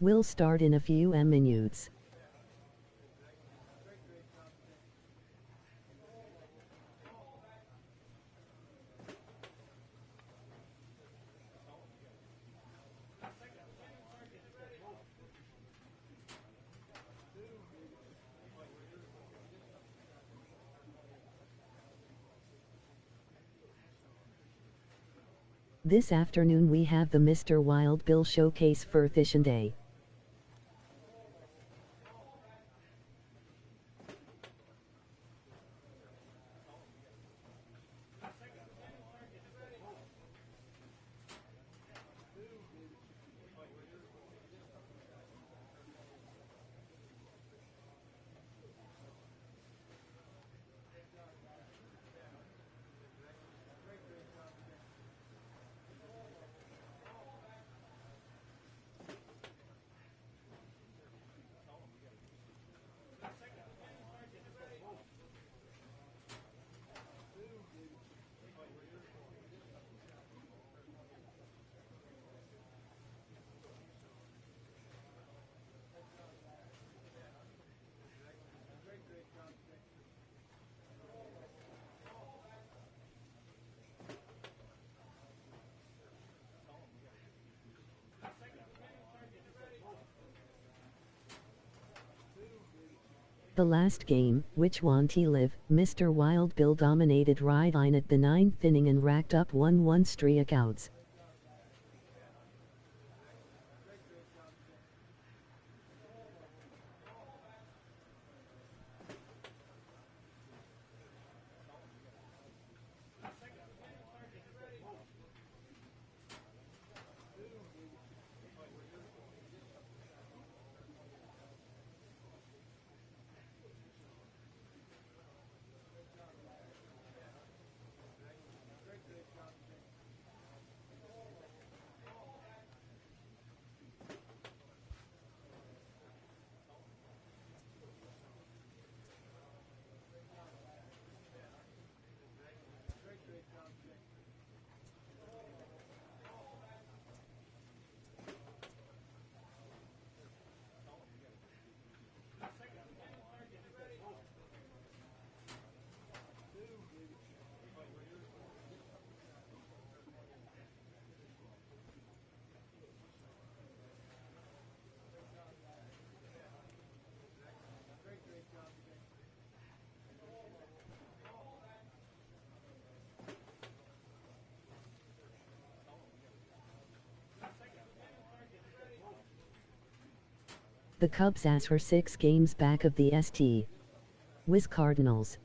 We'll start in a few minutes. This afternoon we have the Mr. Wild Bill Showcase for Efficient Day. The last game, which won T-Live, Mr. Wild Bill dominated Ride-Ine at the 9th inning and racked up 1-1 strikeouts. The Cubs are 6 games back of the St. Louis Cardinals.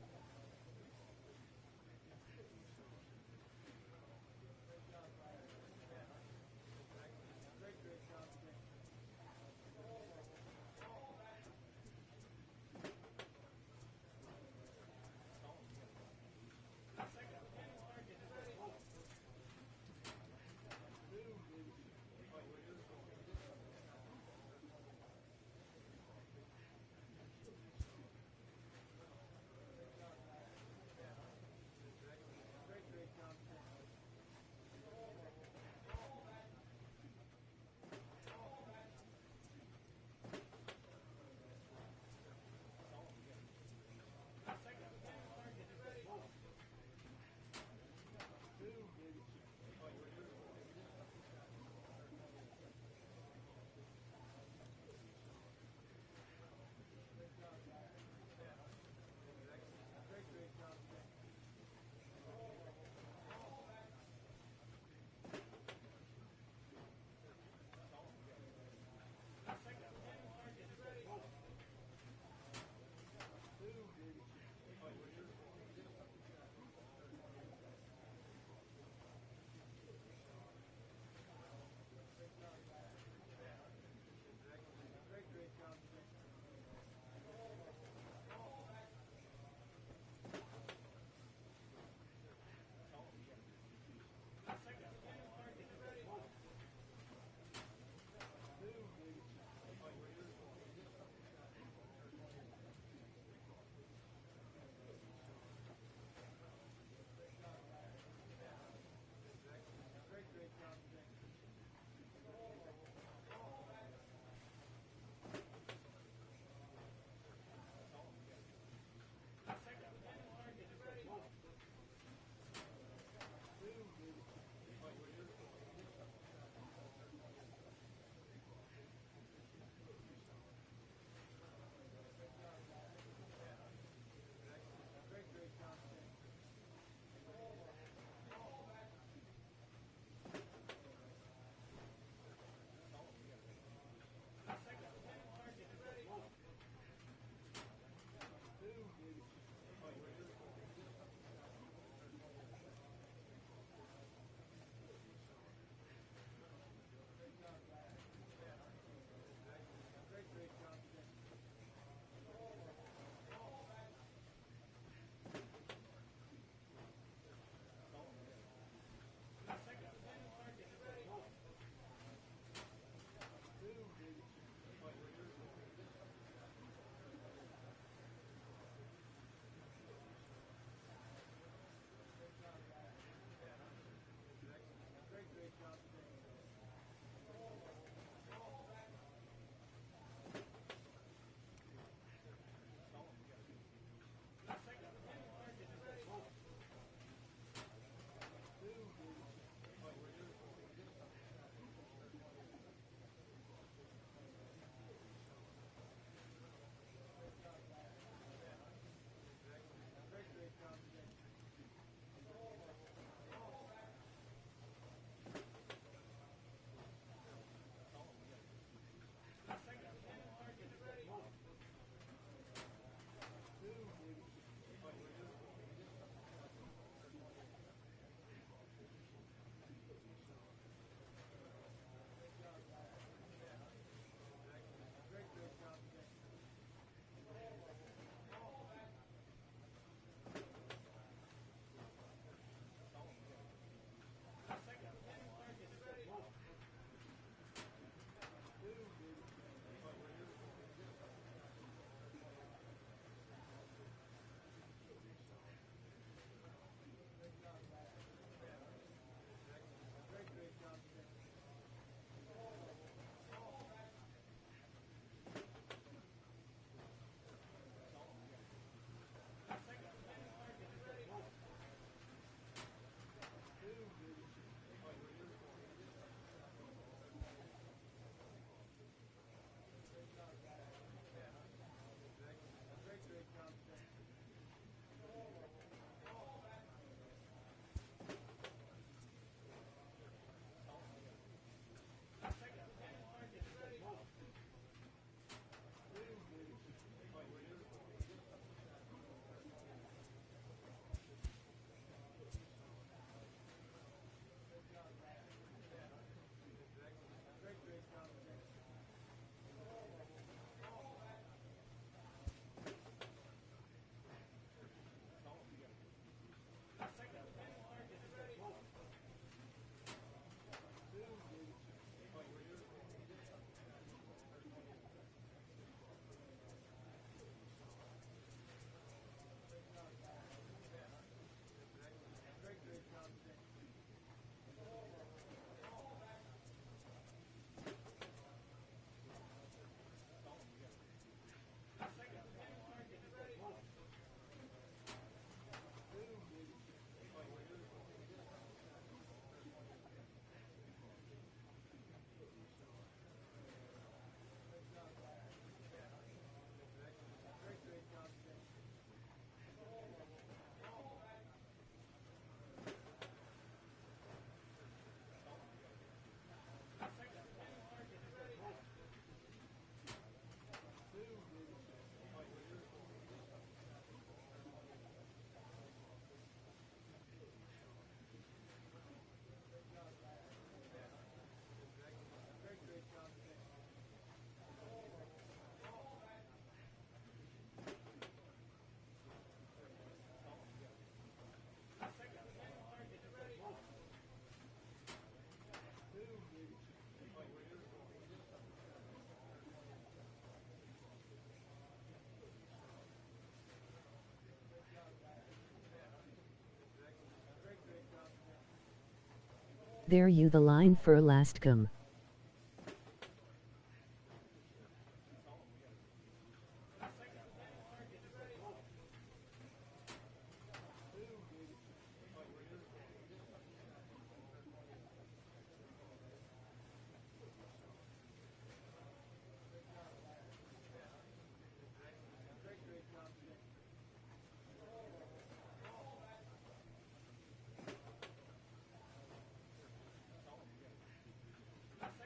There you the line for elasticum.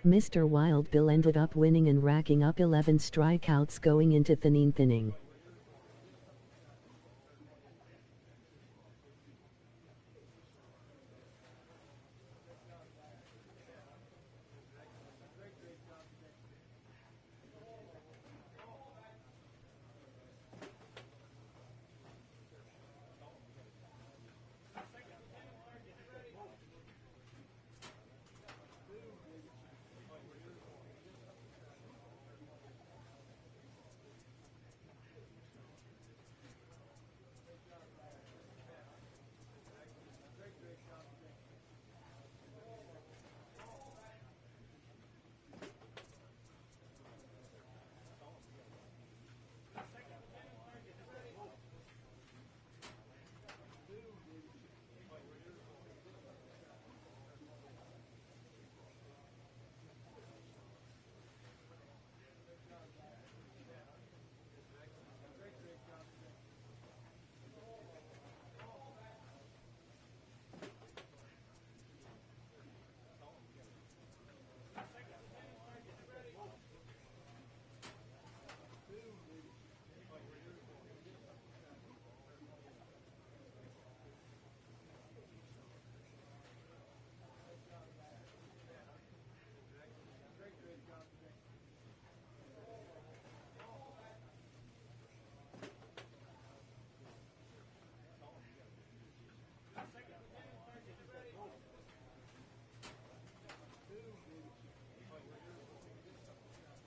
Mr. Wild Bill ended up winning and racking up 11 strikeouts going into the 9th inning.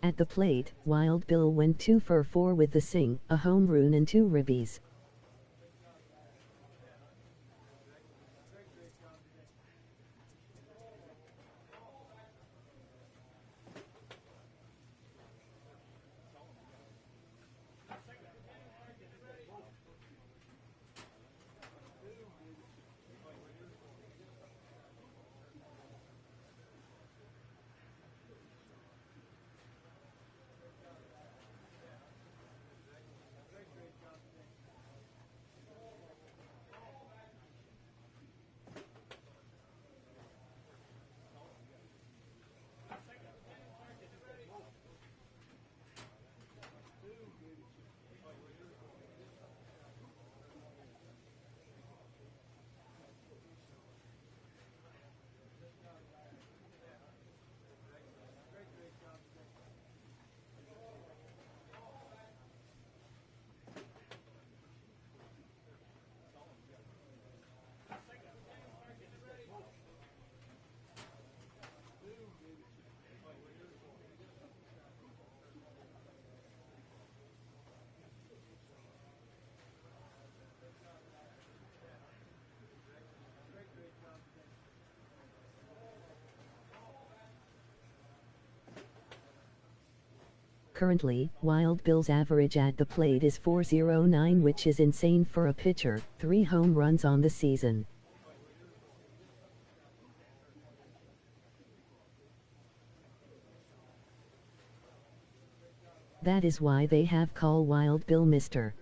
At the plate, Wild Bill went 2 for 4 with the sing, a home run and 2 ribbies. Currently, Wild Bill's average at the plate is .409, which is insane for a pitcher, 3 home runs on the season. That is why they have called Wild Bill Mr.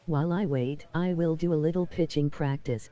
While I wait, I will do a little pitching practice.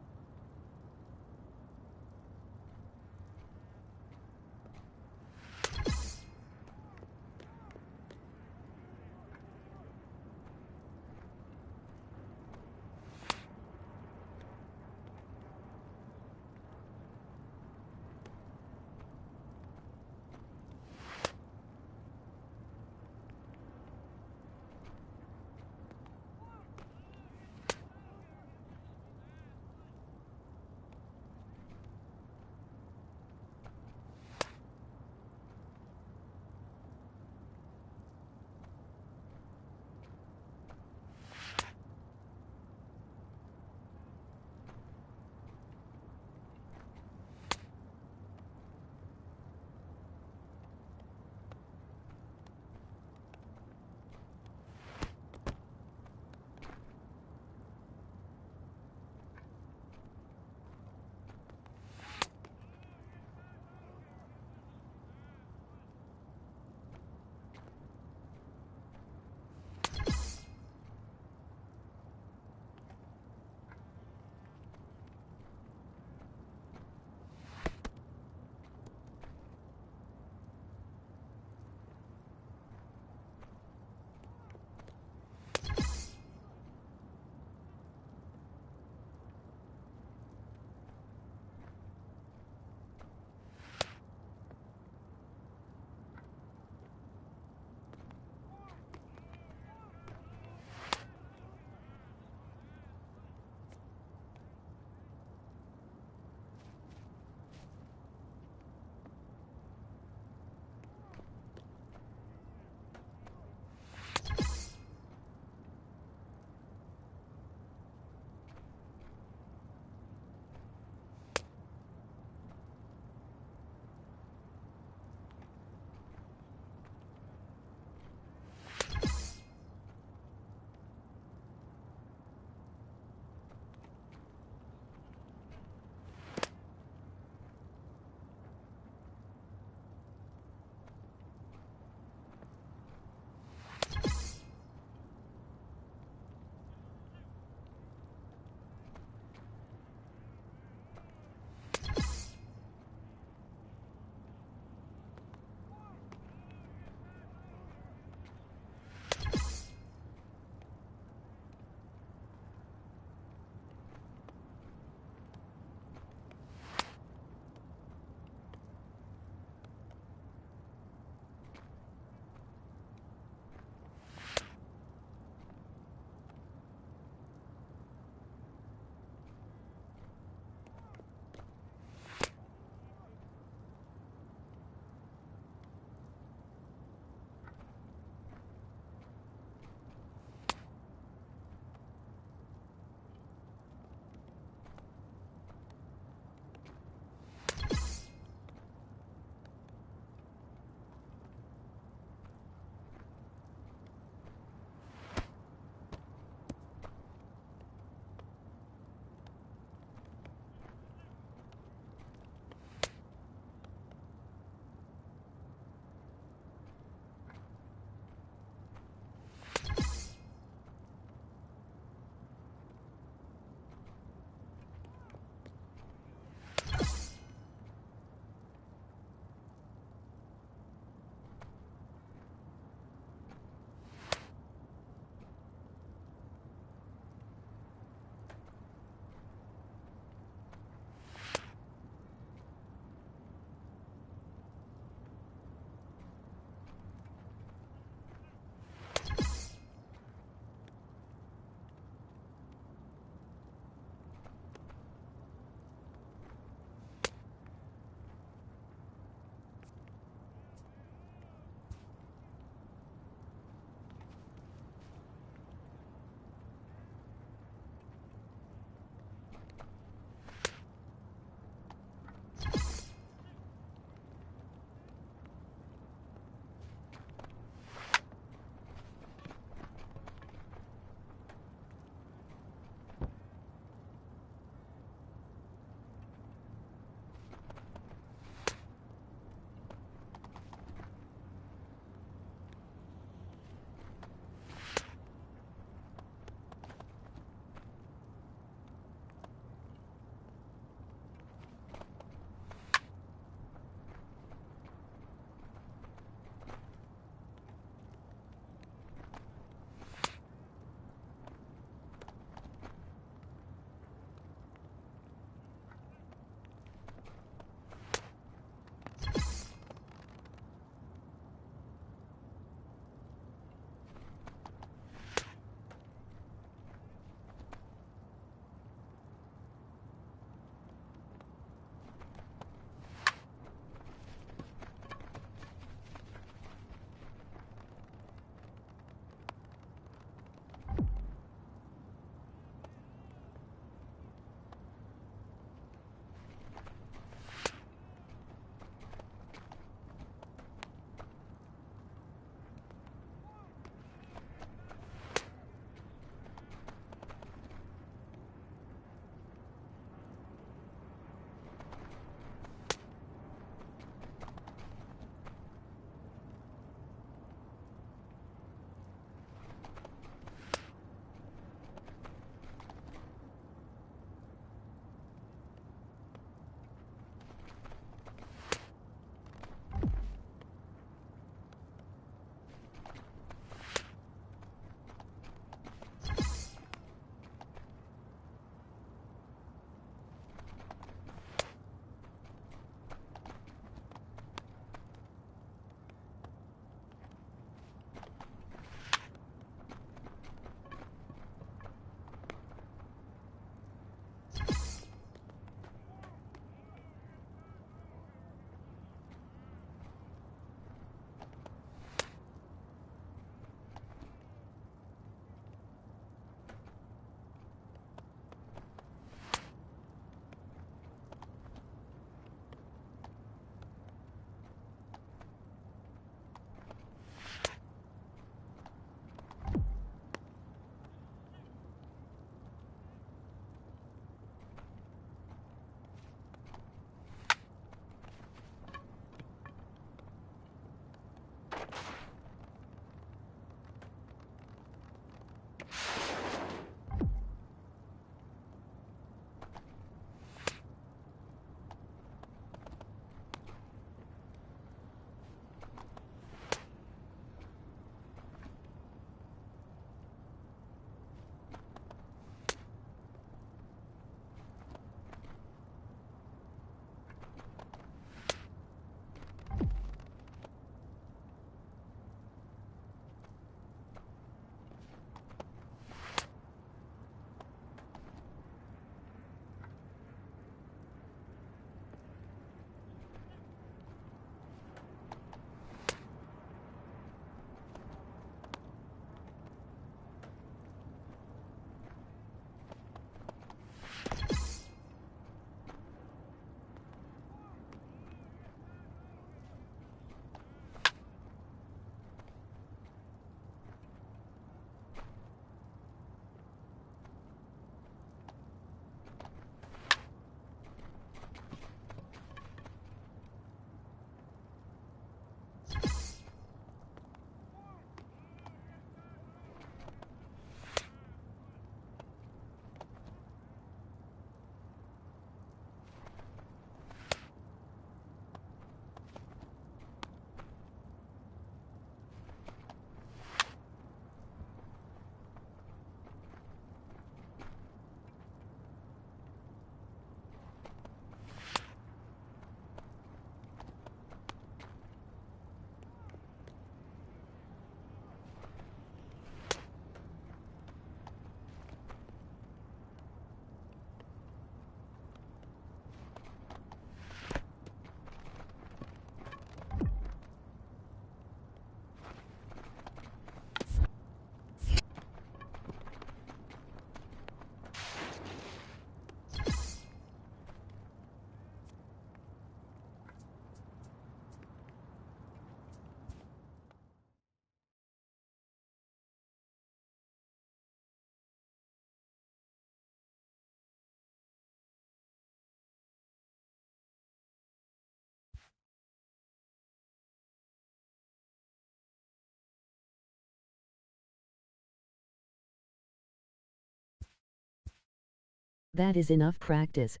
That is enough practice.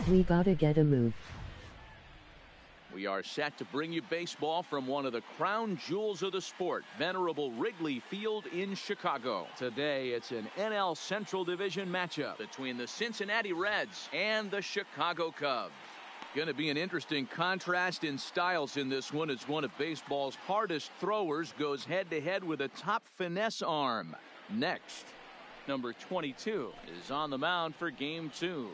We gotta get a move. We are set to bring you baseball from one of the crown jewels of the sport, venerable Wrigley Field in Chicago. Today, it's an NL Central Division matchup between the Cincinnati Reds and the Chicago Cubs. Going to be an interesting contrast in styles in this one, as one of baseball's hardest throwers goes head-to-head with a top finesse arm. Next, number 22 is on the mound for Game 2.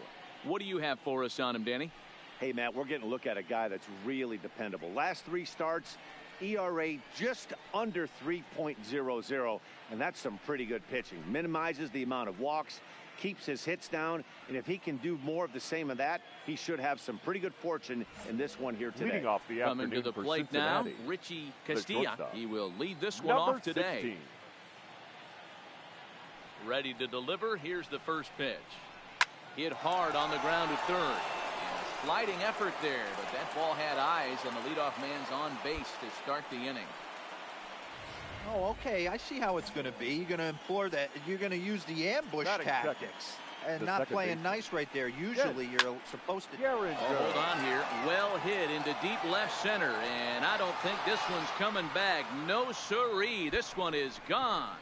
What do you have for us on him, Danny? Hey, Matt, we're getting a look at a guy that's really dependable. Last 3 starts, ERA just under 3.00, and that's some pretty good pitching. Minimizes the amount of walks, keeps his hits down, and if he can do more of the same of that, he should have some pretty good fortune in this one here today. Leading off the Coming to the plate now, Richie Castilla. He will lead this one off today. 16. Ready to deliver. Here's the first pitch. Hit hard on the ground to third. And a sliding effort there, but that ball had eyes, and the leadoff man's on base to start the inning. Oh, okay. I see how it's going to be. You're going to implore that. You're going to use the ambush tactics and not playing nice right there. Usually, you're supposed to. Hold on here. Well hit into deep left center, and I don't think this one's coming back. No siree. This one is gone.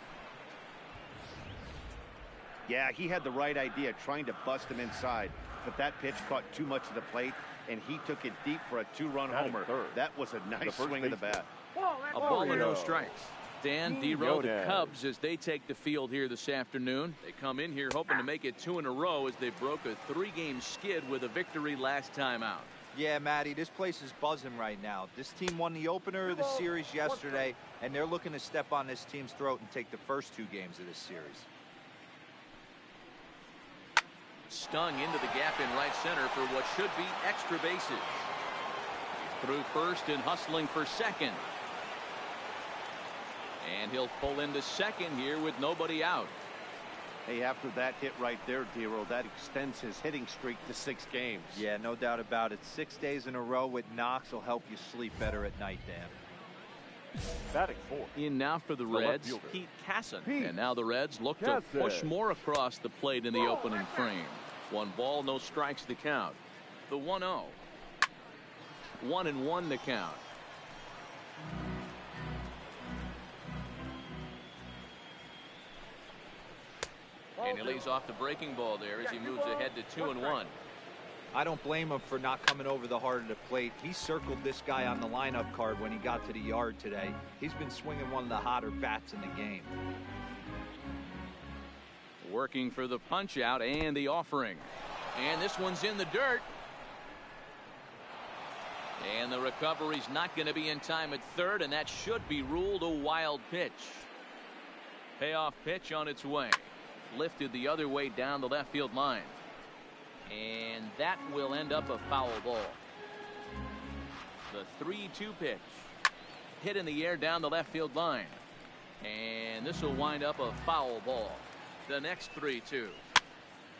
Yeah, he had the right idea, trying to bust him inside, but that pitch caught too much of the plate, and he took it deep for a 2-run homer. That was a nice swing of the bat. A ball and no strikes. Dan Dero, the Cubs, as they take the field here this afternoon. They come in here hoping to make it 2 in a row as they broke a 3-game skid with a victory last time out. Yeah, Matty, this place is buzzing right now. This team won the opener of the series yesterday, and they're looking to step on this team's throat and take the first 2 games of this series. Stung into the gap in right center for what should be extra bases. Through first and hustling for second. And he'll pull into second here with nobody out. Hey, after that hit right there, Dero, that extends his hitting streak to 6 games. Yeah, no doubt about it. 6 days in a row with knocks will help you sleep better at night, Dan. Batting 4. In now for the Reds, Pete Casson. And now the Reds look to push more across the plate in the opening frame. 1 ball, no strikes the count. The 1-0. 1-1 the count. And he lays off the breaking ball there as he moves ahead to 2-1. I don't blame him for not coming over the heart of the plate. He circled this guy on the lineup card when he got to the yard today. He's been swinging one of the hotter bats in the game. Working for the punch out and the offering. And this one's in the dirt. And the recovery's not going to be in time at third, and that should be ruled a wild pitch. Payoff pitch on its way. Lifted the other way down the left field line. And that will end up a foul ball. The 3-2 pitch. Hit in the air down the left field line. And this will wind up a foul ball. The next 3-2.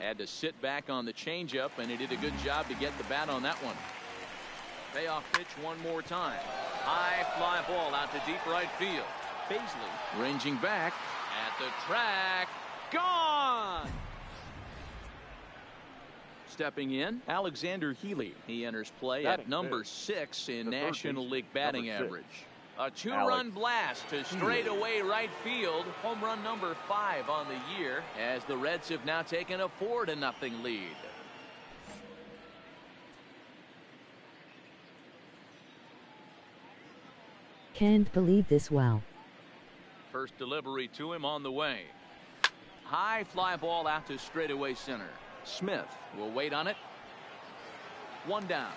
Had to sit back on the changeup, and he did a good job to get the bat on that one. Payoff pitch one more time. High fly ball out to deep right field. Baisley ranging back at the track. Gone! Stepping in, Alexander Healy. He enters play at number 6 in National League batting average. A 2-run blast to straightaway right field. Home run number 5 on the year, as the Reds have now taken a 4-0 lead. Can't believe this. Wow. First delivery to him on the way. High fly ball out to straightaway center. Smith will wait on it. One down.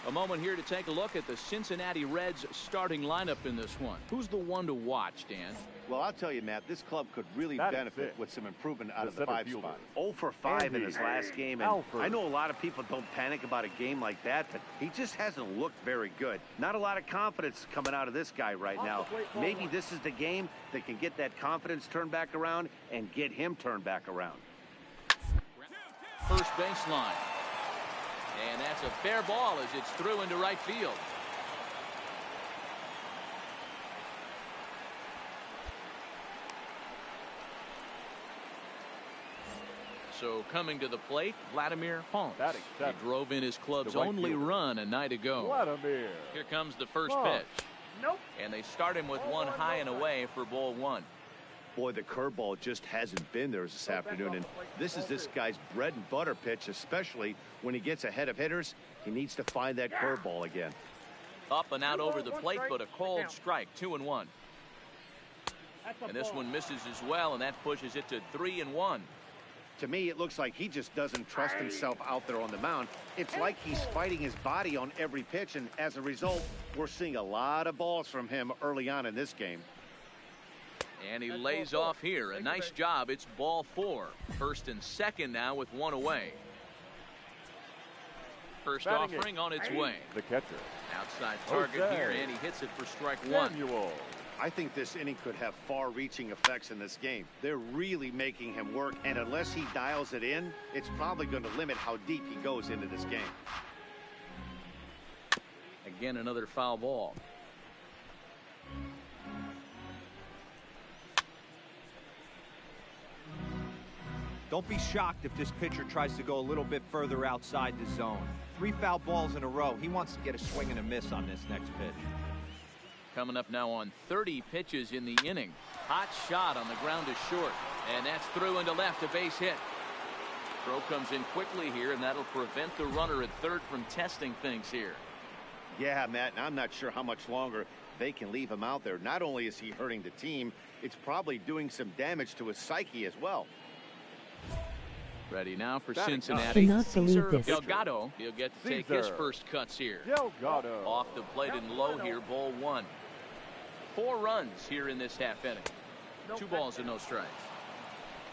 A moment here to take a look at the Cincinnati Reds starting lineup in this one. Who's the one to watch, Dan? Well, I'll tell you, Matt, this club could really benefit with some improvement out of the 5 spot. 0 for 5 in his last game, and I know a lot of people don't panic about a game like that, but he just hasn't looked very good. Not a lot of confidence coming out of this guy right now. Maybe this is the game that can get that confidence turned back around and get him turned back around. First baseline. And that's a fair ball as it's through into right field. So coming to the plate, Vladimir Holmes. He drove in his club's only run a night ago. Vladimir. Here comes the first pitch. Nope. And they start him with one high and away for ball 1. Boy, the curveball just hasn't been there this afternoon, and this is this guy's bread and butter pitch, especially when he gets ahead of hitters. He needs to find that curveball again. Up and out over the plate, but a called strike, 2-1. And this one misses as well, and that pushes it to 3-1. To me, it looks like he just doesn't trust himself out there on the mound. It's like he's fighting his body on every pitch, and as a result, we're seeing a lot of balls from him early on in this game. And he lays off here. A nice job. It's ball 4. First and second now with one away. First offering on its way. The catcher. Outside target here, and he hits it for strike 1. I think this inning could have far-reaching effects in this game. They're really making him work, and unless he dials it in, it's probably going to limit how deep he goes into this game. Again, another foul ball. Don't be shocked if this pitcher tries to go a little bit further outside the zone. 3 foul balls in a row. He wants to get a swing and a miss on this next pitch. Coming up now on 30 pitches in the inning. Hot shot on the ground is short, and that's through into left, a base hit. Throw comes in quickly here, and that'll prevent the runner at third from testing things here. Yeah, Matt, and I'm not sure how much longer they can leave him out there. Not only is he hurting the team, it's probably doing some damage to his psyche as well. Ready now for Cincinnati. Cannot believe this. Delgado, he'll get to take his first cuts here. Delgado. Off the plate and low here, ball 1. 4 runs here in this half inning. 2 balls and no strikes.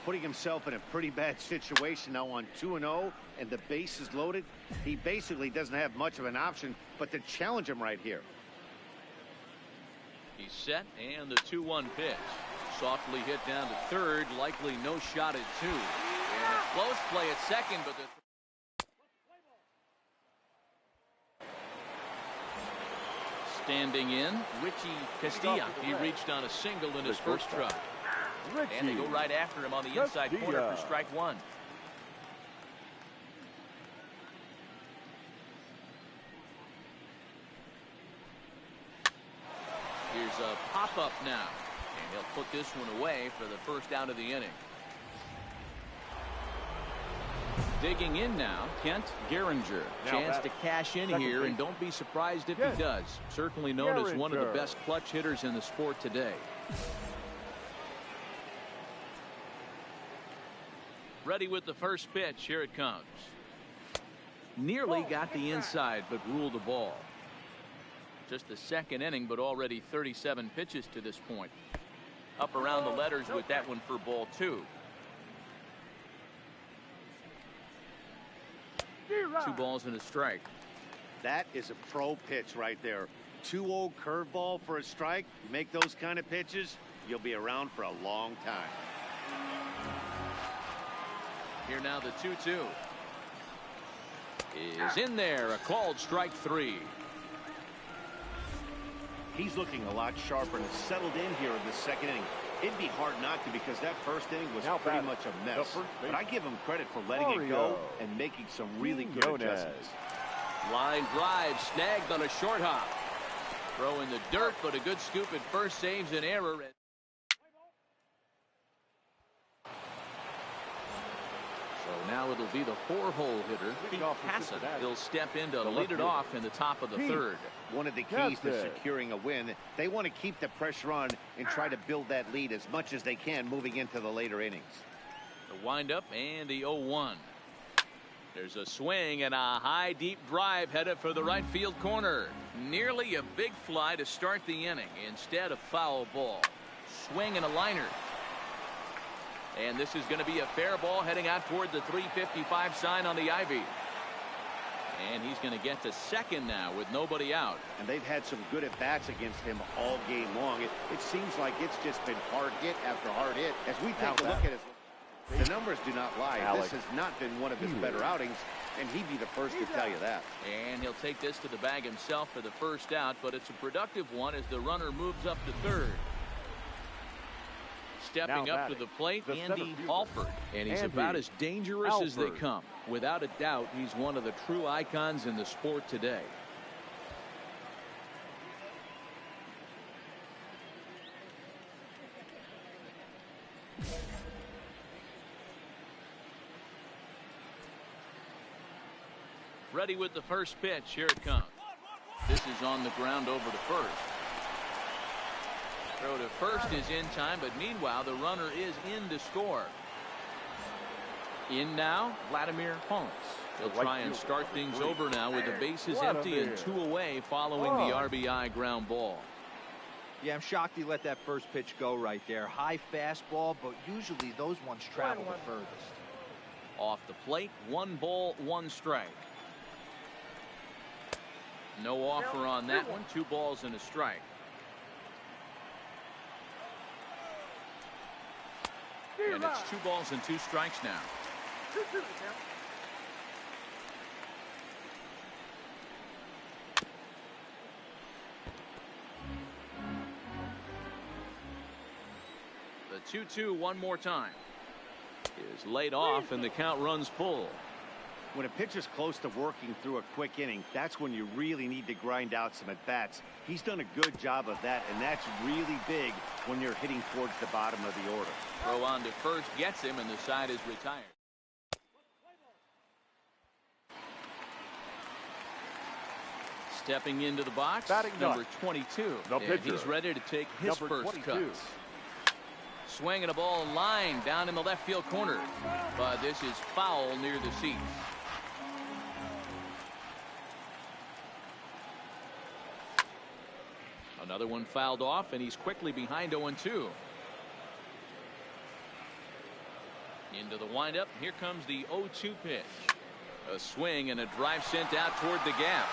Putting himself in a pretty bad situation now on 2-0, and the base is loaded. He basically doesn't have much of an option but to challenge him right here. He's set, and the 2-1 pitch. Softly hit down to third, likely no shot at 2. And a close play at second, but the standing in, Richie Castilla. He reached on a single in his first try. And they go right after him on the inside corner for strike 1. Here's a pop-up now. And he'll put this one away for the first out of the inning. Digging in now, Kent Gehringer. Chance to cash in here, and don't be surprised if he does. Certainly known as one of the best clutch hitters in the sport today. Ready with the first pitch. Here it comes. Nearly got the inside, but ruled the ball. Just the second inning, but already 37 pitches to this point. Up around the letters with that one for ball 2. 2 balls and a strike. That is a pro pitch right there. 2-0 curveball for a strike. You make those kind of pitches, you'll be around for a long time. Here now the 2-2 is in there. A called strike 3. He's looking a lot sharper and settled in here in the second inning. It'd be hard not to, because that first inning was pretty much a mess. But I give him credit for letting it go and making some really good adjustments. Line drive snagged on a short hop. Throw in the dirt, but a good scoop at first saves an error. So now now it'll be the 4-hole hitter, Pete Casson. He'll step in to lead it off in the top of the third. One of the keys to securing a win, they want to keep the pressure on and try to build that lead as much as they can moving into the later innings. The windup and the 0-1. There's a swing and a high deep drive headed for the right field corner. Nearly a big fly to start the inning. Instead, a foul ball. Swing and a liner. And this is going to be a fair ball heading out toward the 355 sign on the ivy. And he's going to get to second now with nobody out. And they've had some good at-bats against him all game long. It seems like it's just been hard hit after hard hit. As we take a look at his, the numbers do not lie. This has not been one of his better outings, and he'd be the first to tell you that. And he'll take this to the bag himself for the first out, but it's a productive one as the runner moves up to third. Stepping up to the plate, Andy Alford. And he's about as dangerous as they come. Without a doubt, he's one of the true icons in the sport today. Ready with the first pitch. Here it comes. This is on the ground over to first. Throw to first is in time, but meanwhile the runner is in to score. In now, Vladimir Holmes. He'll try and start things over now with the bases empty and 2 away following the RBI ground ball. Yeah, I'm shocked he let that first pitch go right there. High fastball, but usually those ones travel the furthest. Off the plate, 1 ball, 1 strike. No offer on that one. 2 balls and a strike. And it's 2 balls and 2 strikes now. The 2-2 one more time is laid off, and the count runs full. When a pitcher's close to working through a quick inning, that's when you really need to grind out some at-bats. He's done a good job of that, and that's really big when you're hitting towards the bottom of the order. Throw on to first gets him, and the side is retired. Stepping into the box, number 22. And he's ready to take his first cuts. Swinging a ball line down in the left field corner, but this is foul near the seats. Another one fouled off, and he's quickly behind 0-2. Into the windup. Here comes the 0-2 pitch. A swing and a drive sent out toward the gap.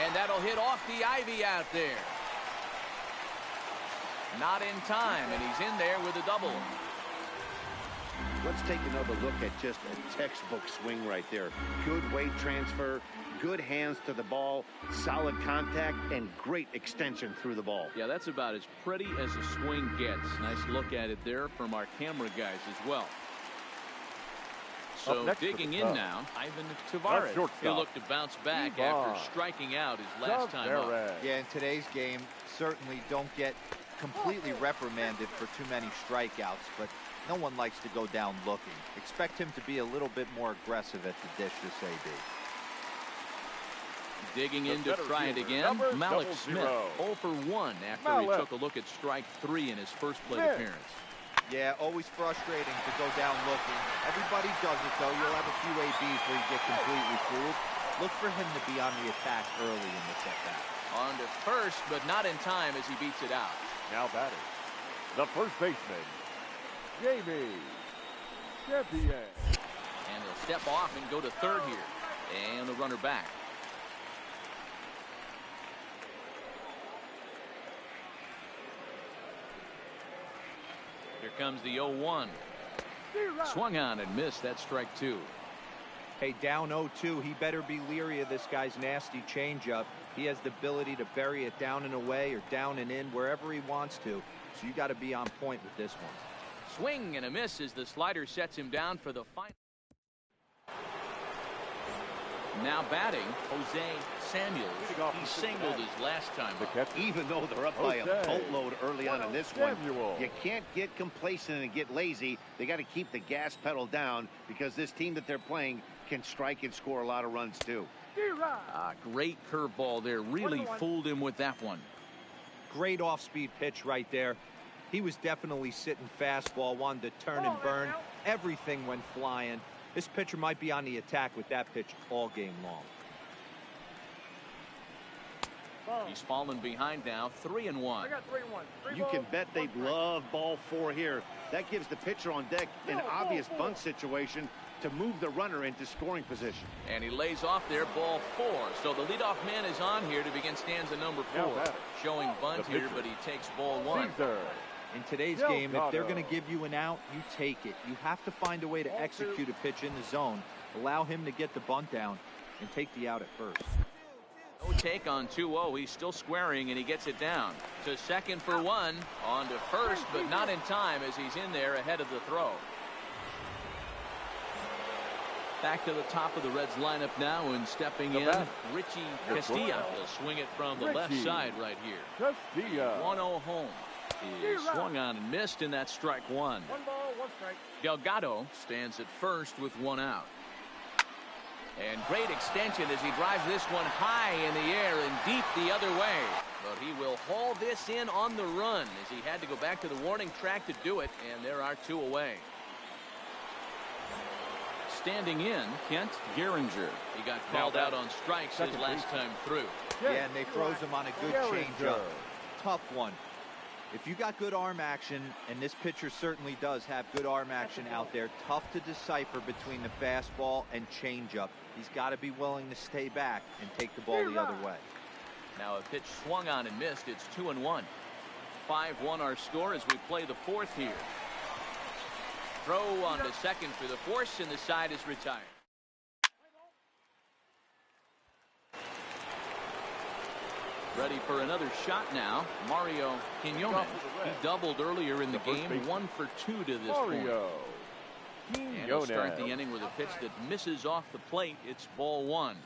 And that'll hit off the ivy out there. Not in time, and he's in there with a double. Let's take another look at just a textbook swing right there. Good weight transfer, good hands to the ball, solid contact, and great extension through the ball. Yeah, that's about as pretty as a swing gets. Nice look at it there from our camera guys as well. So digging in now, Ivan Tavares. He'll look to bounce back after striking out his last time up. Yeah, in today's game, certainly don't get completely reprimanded for too many strikeouts, but no one likes to go down looking. Expect him to be a little bit more aggressive at the dish this AB. Digging in to try it again, Malik Smith, 0 for 1 after he took a look at strike 3 in his first plate appearance. Yeah, always frustrating to go down looking. Everybody does it, though. You'll have a few ABs where you get completely fooled. Look for him to be on the attack early in this at-bat. On to first, but not in time as he beats it out. Now batting, the first baseman, Jamie Champion. And he'll step off and go to third here. And the runner back. Here comes the 0-1. Swung on and missed. That strike 2. Hey, down 0-2, he better be leery of this guy's nasty changeup. He has the ability to bury it down and away or down and in wherever he wants to. So you got to be on point with this one. Swing and a miss as the slider sets him down for the final. Now batting, Jose Samuels. He singled his last time up. Even though they're up by a boatload early on in this one, you can't get complacent and get lazy. They got to keep the gas pedal down because this team that they're playing can strike and score a lot of runs too. Great curveball there. Really fooled him with that one. Great off-speed pitch right there. He was definitely sitting fastball, wanted to turn and burn. Everything went flying. This pitcher might be on the attack with that pitch all game long. He's fallen behind now, 3-1. You can bet they'd love ball 4 here. That gives the pitcher on deck an obvious bunt situation to move the runner into scoring position. And he lays off there, ball 4. So the leadoff man is on here to begin stanza number 4. Showing bunt here, but he takes ball 1. In today's game, if they're going to give you an out, you take it. You have to find a way to execute a pitch in the zone, allow him to get the bunt down, and take the out at first. No take on 2-0. He's still squaring, and he gets it down to second for 1. On to first, but not in time as he's in there ahead of the throw. Back to the top of the Reds lineup now, and stepping in, Richie Castilla. He'll swing it from the left side right here. 1-0 home. He swung on and missed, and that's strike 1. 1 ball, 1 strike. Delgado stands at first with 1 out. And great extension as he drives this one high in the air and deep the other way. But he will haul this in on the run as he had to go back to the warning track to do it, and there are 2 away. Standing in, Kent Gehringer. He got called out on strikes his last time through. Yeah, and they froze him on a good changeup. Tough one. If you got good arm action, and this pitcher certainly does have good arm action out there, tough to decipher between the fastball and changeup. He's got to be willing to stay back and take the ball the other way. Now a pitch swung on and missed. It's 2-1. 5-1 our score as we play the 4th here. Throw on to second for the force, and the side is retired. Ready for another shot now. Mario Quinones. He doubled earlier in the game. 1 for 2 to this point. And he'll start the inning with a pitch that misses off the plate. It's ball 1.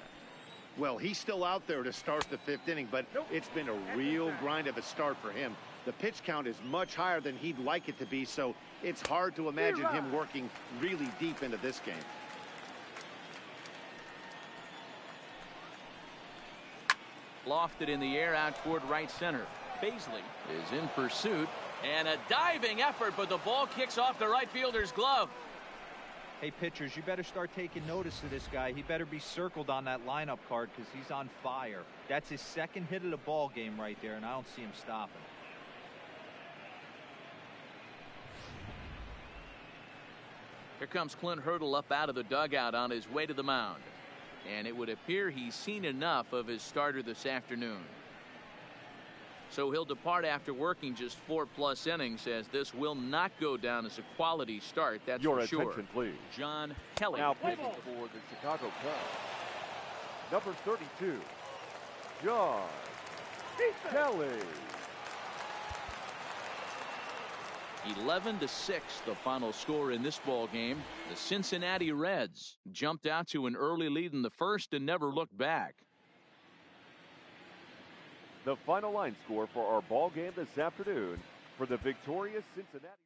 Well, he's still out there to start the 5th inning, but it's been a real grind of a start for him. The pitch count is much higher than he'd like it to be, so it's hard to imagine him working really deep into this game. Lofted in the air out toward right center. Baisley is in pursuit, and a diving effort, but the ball kicks off the right fielder's glove. Hey, pitchers, you better start taking notice of this guy. He better be circled on that lineup card because he's on fire. That's his 2nd hit of the ball game right there, and I don't see him stopping. Here comes Clint Hurdle up out of the dugout on his way to the mound. And it would appear he's seen enough of his starter this afternoon. So he'll depart after working just 4+ innings, as this will not go down as a quality start, that's for sure. Your attention, please. John Kelly. Now pitching for the Chicago Cubs, number 32, John Kelly. 11-6 the final score in this ball game. The Cincinnati Reds jumped out to an early lead in the 1st and never looked back. The final line score for our ball game this afternoon for the victorious Cincinnati Reds.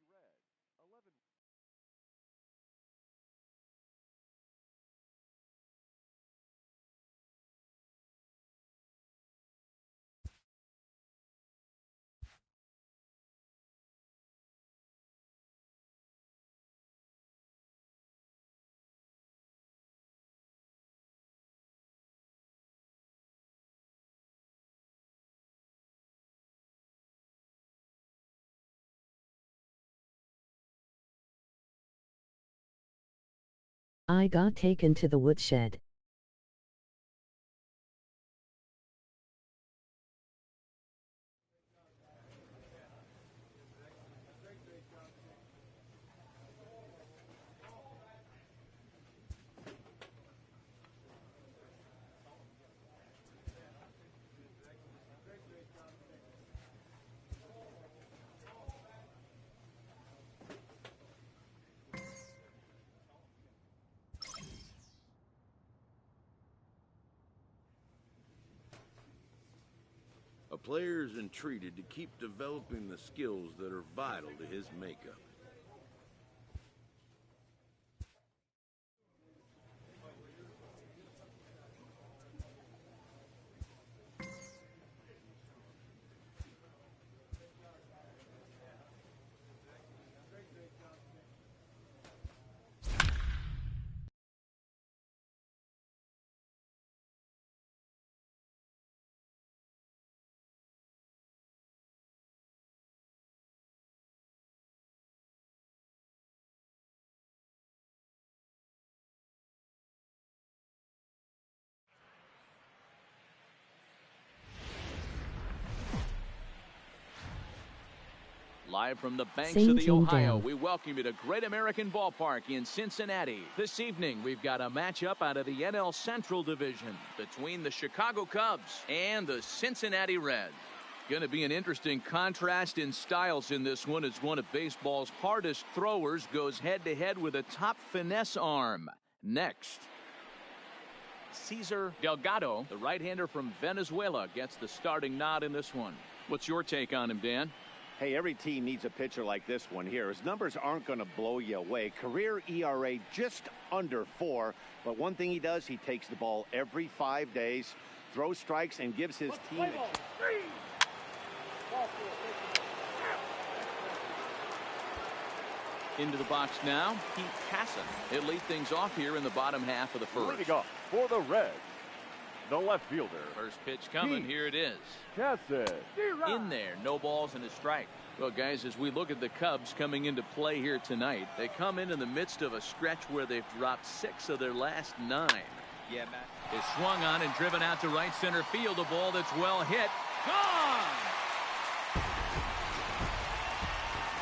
I got taken to the woodshed. A player is entreated to keep developing the skills that are vital to his makeup. Live from the banks Same of the team Ohio, down. we welcome you to Great American Ballpark in Cincinnati. This evening, we've got a matchup out of the NL Central Division between the Chicago Cubs and the Cincinnati Reds. Going to be an interesting contrast in styles in this one as one of baseball's hardest throwers goes head-to-head with a top finesse arm. Next, Cesar Delgado, the right-hander from Venezuela, gets the starting nod in this one. What's your take on him, Dan? Hey, every team needs a pitcher like this one here. His numbers aren't going to blow you away. Career ERA just under 4. But one thing he does, he takes the ball every 5 days, throws strikes, and gives his team... Into the box now, Pete Casa. He'll lead things off here in the bottom half of the first. Leading off for the Reds, the left fielder. First pitch coming. Pete Here it is. Casa. In there, no balls and a strike. Well, guys, as we look at the Cubs coming into play here tonight, they come in the midst of a stretch where they've dropped 6 of their last 9. Yeah, Matt. Is swung on and driven out to right center field. A ball that's well hit. Gone!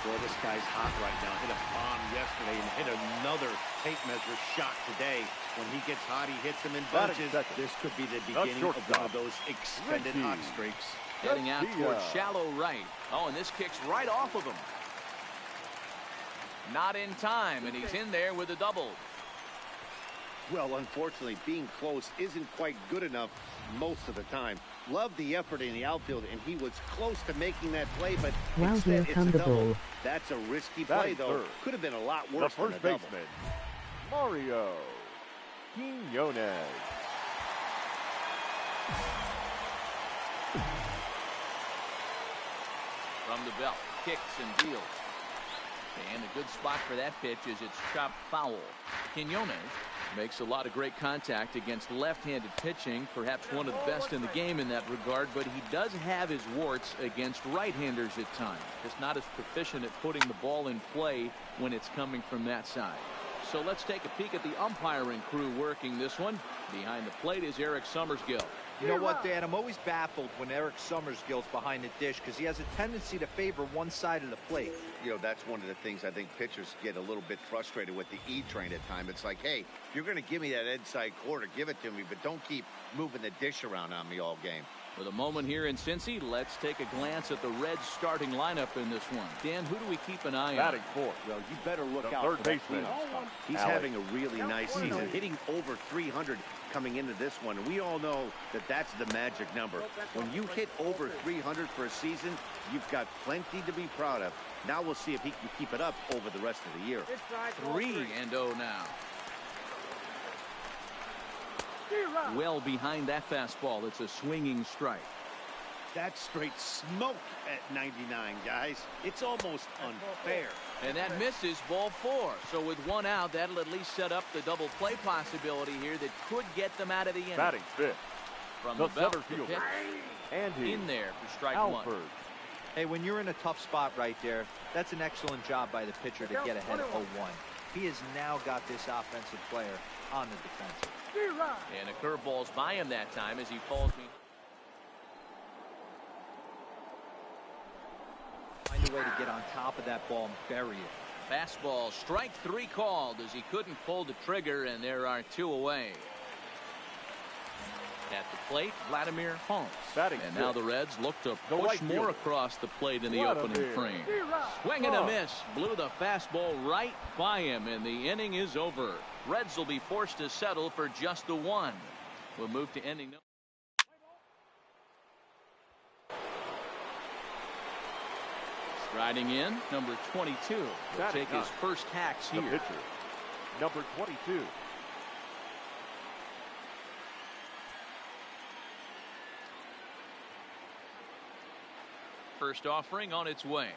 Boy, this guy's hot right now. Hit a bomb yesterday and hit another tape measure shot today. When he gets hot, he hits them in bunches. This could be the beginning of one of those extended hot streaks. Heading out towards shallow right. Oh, and this kicks right off of him. Not in time, and he's in there with a double. Well, unfortunately, being close isn't quite good enough most of the time. Loved the effort in the outfield, and he was close to making that play, but Well, instead here come it's a the double. ball. That's a risky play, though. Third. Could have been a lot The worse than a first double. baseman, Mario Quinones. From the belt, kicks and deals. And a good spot for that pitch is it's chopped foul. Quinones makes a lot of great contact against left-handed pitching, perhaps one of the best in the game in that regard, but he does have his warts against right-handers at times. Just not as proficient at putting the ball in play when it's coming from that side. So let's take a peek at the umpiring crew working this one. Behind the plate is Eric Summersgill. You know what, Dan? I'm always baffled when Eric Summersgill's behind the dish because he has a tendency to favor one side of the plate. You know, that's one of the things I think pitchers get a little bit frustrated with the E-train at times. It's like, hey, if you're going to give me that inside quarter, give it to me, but don't keep moving the dish around on me all game. For the moment here in Cincy, let's take a glance at the Reds starting lineup in this one. Dan, who do we keep an eye on? Batting fourth. Well, you better look The out third for that baseman, cleanup stuff. He's Alex. having a really nice season, hitting over 300 coming into this one. And we all know that that's the magic number. When you hit over 300 for a season, you've got plenty to be proud of. Now we'll see if he can keep it up over the rest of the year. 3-0 now. Well behind that fastball. It's a swinging strike. That's straight smoke at 99, guys. It's almost unfair. And that misses, ball 4. So with one out, that'll at least set up the double play possibility here that could get them out of the inning. Batting fifth, From the the belt, center the fielder, pitch Andy in there for strike Alford. 1. Hey, when you're in a tough spot right there, that's an excellent job by the pitcher to get ahead of 0-1. He has now got this offensive player on the defensive. And a curveball's by him that time as he falls me. Find a way to get on top of that ball and bury it. Fastball, strike 3 called as he couldn't pull the trigger, and there are 2 away. At the plate, Vladimir Ponce. Batting And now fifth, the Reds look to the push right more fielder, across the plate in the Vladimir opening frame. Swing and a miss. Blew the fastball right by him, and the inning is over. Reds will be forced to settle for just the 1. We'll move to ending. Riding in, number 22. Will take his first hacks here. The pitcher, number 22. First offering on its way.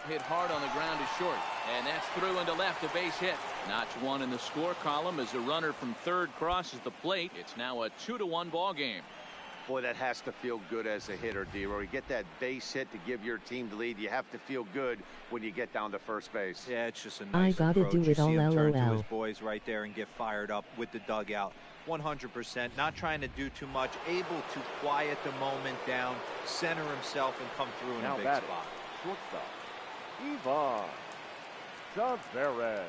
Hit hard on the ground to short, and that's through into left, a base hit. Notch one in the score column as the runner from third crosses the plate. It's now a 2-1 ball game. Boy, that has to feel good as a hitter, D-Roy. You get that base hit to give your team the lead. You have to feel good when you get down to first base. Yeah, it's just a I nice gotta approach. do You it all, see him turn to LOL. his boys right there and get fired up with the dugout. 100%, not trying to do too much, able to quiet the moment down, center himself, and come through in Now a big batting, spot. shortstop, Ivan Tavares.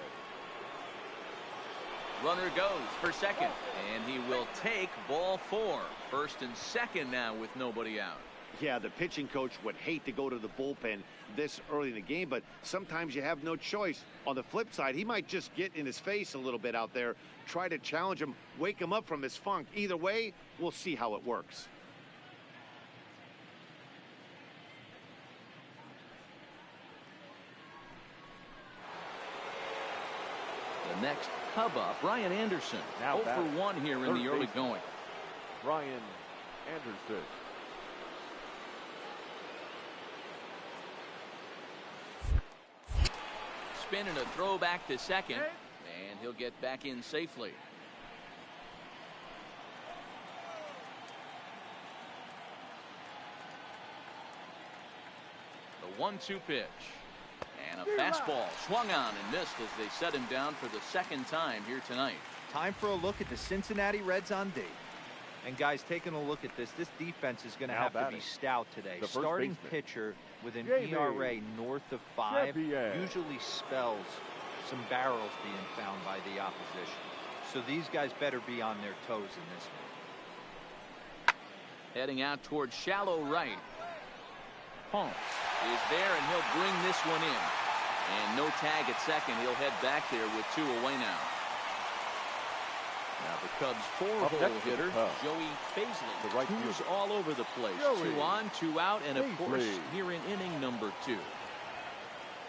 Runner goes for second, and he will take ball 4. First and second now with nobody out. Yeah, the pitching coach would hate to go to the bullpen this early in the game, but sometimes you have no choice. On the flip side, he might just get in his face a little bit out there, try to challenge him, wake him up from his funk. Either way, we'll see how it works. The next Cub up, Brian Anderson. Now 0 for 1 here in the early going. Brian Anderson. Spin and a throw back to second, and he'll get back in safely. The 1-2 pitch. And a fastball swung on and missed as they set him down for the second time here tonight. Time for a look at the Cincinnati Reds on D. And guys, taking a look at this defense is going to have to be stout today. Starting pitcher with an ERA north of 5 usually spells some barrels being found by the opposition. So these guys better be on their toes in this one. Heading out towards shallow right. Holmes is there, and he'll bring this one in. And no tag at second. He'll head back there with 2 away now. Now the Cubs' 4-hole hitter, Joey Paisley, who's all over the place. 2 on, 2 out, and of course, here in inning number 2.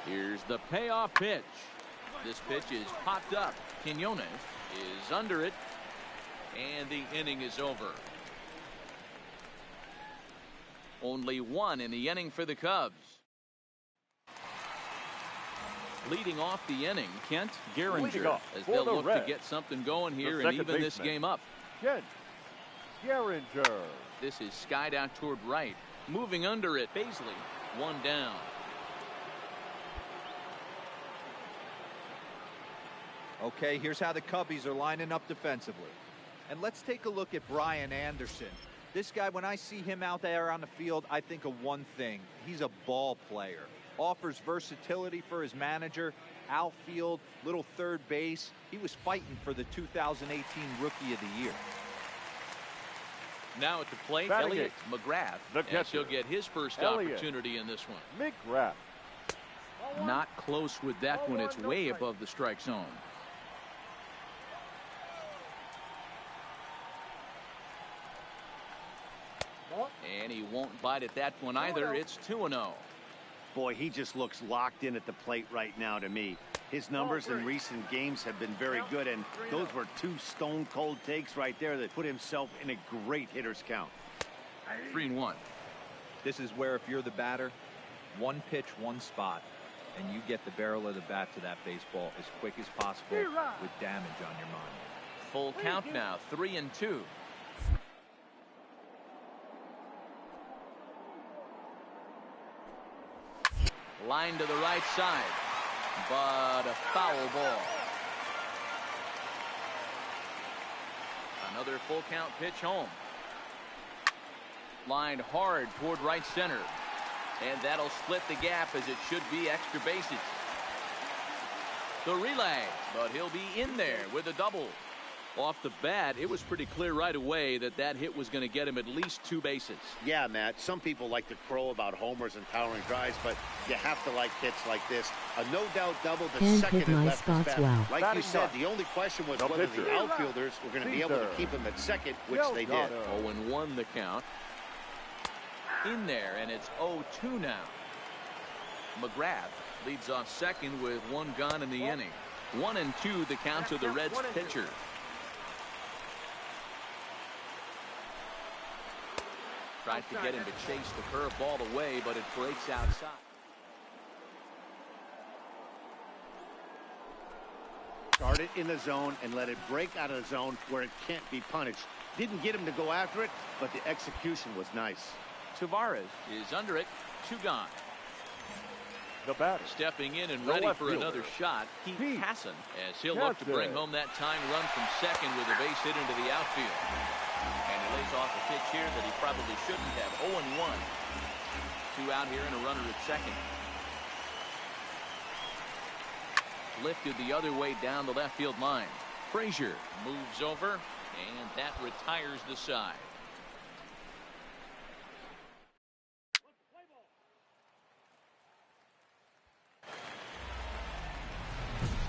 Here's the payoff pitch. This pitch is popped up. Quinones is under it, and the inning is over. Only 1 in the inning for the Cubs. Leading off the inning, Kent Gehringer, as they'll look to get something going here and even this game up. Kent Gehringer. This is skied out toward right. Moving under it, Paisley, 1 down. Okay, here's how the Cubbies are lining up defensively. And let's take a look at Brian Anderson. This guy, when I see him out there on the field, I think of one thing. He's a ball player. Offers versatility for his manager. Outfield, little third base. He was fighting for the 2018 Rookie of the Year. Now at the plate, Elliot McGrath. And he'll get his first opportunity in this one. McGrath. Not close with that one. It's way above the strike zone. And he won't bite at that one either. It's 2-0. Boy, he just looks locked in at the plate right now to me. His numbers in recent games have been very good, and those were 2 stone-cold takes right there that put himself in a great hitter's count. 3-1. This is where if you're the batter, 1 pitch, 1 spot, and you get the barrel of the bat to that baseball as quick as possible with damage on your mind. Full count now, 3-2. Line to the right side, but a foul ball. Another full count pitch home. Lined hard toward right center. And that'll split the gap as it should be extra bases. The relay, but he'll be in there with a double. Off the bat, it was pretty clear right away that that hit was going to get him at least 2 bases. Yeah, Matt, some people like to crow about homers and towering drives, but you have to like hits like this. A no-doubt double to second and left his bat. Wow. Like you said, the only question was whether the outfielders were going to be able to keep him at second, which they did. 0-1 the count. In there, and it's 0-2 now. McGrath leads off second with 1 gone in the inning. 1-2 the count to the Reds pitcher. Tries to get him to chase the curveball away, but it breaks outside. Start it in the zone and let it break out of the zone where it can't be punished. Didn't get him to go after it, but the execution was nice. Tavares is under it. 2 gone. The batter, stepping in and ready for another shot, Pete Hassan, as he'll look to bring home that tying run from second with a base hit into the outfield. And he lays off a pitch here that he probably shouldn't have. 0-1. 2 out here and a runner at second. Lifted the other way down the left field line. Frazier moves over, and that retires the side.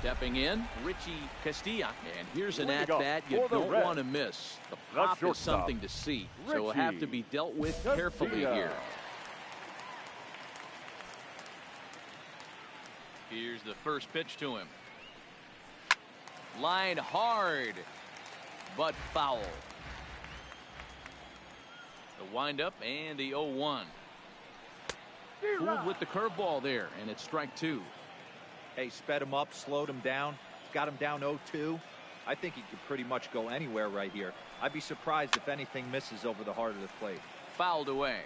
Stepping in, Richie Castilla. And here's an at-bat you don't want to miss. The pop is something to see, so it'll have to be dealt with carefully here. Here's the first pitch to him. Line hard, but foul. The windup and the 0-1. Fooled with the curveball there, and it's strike 2. Hey, sped him up, slowed him down, got him down 0-2. I think he could pretty much go anywhere right here. I'd be surprised if anything misses over the heart of the plate. Fouled away.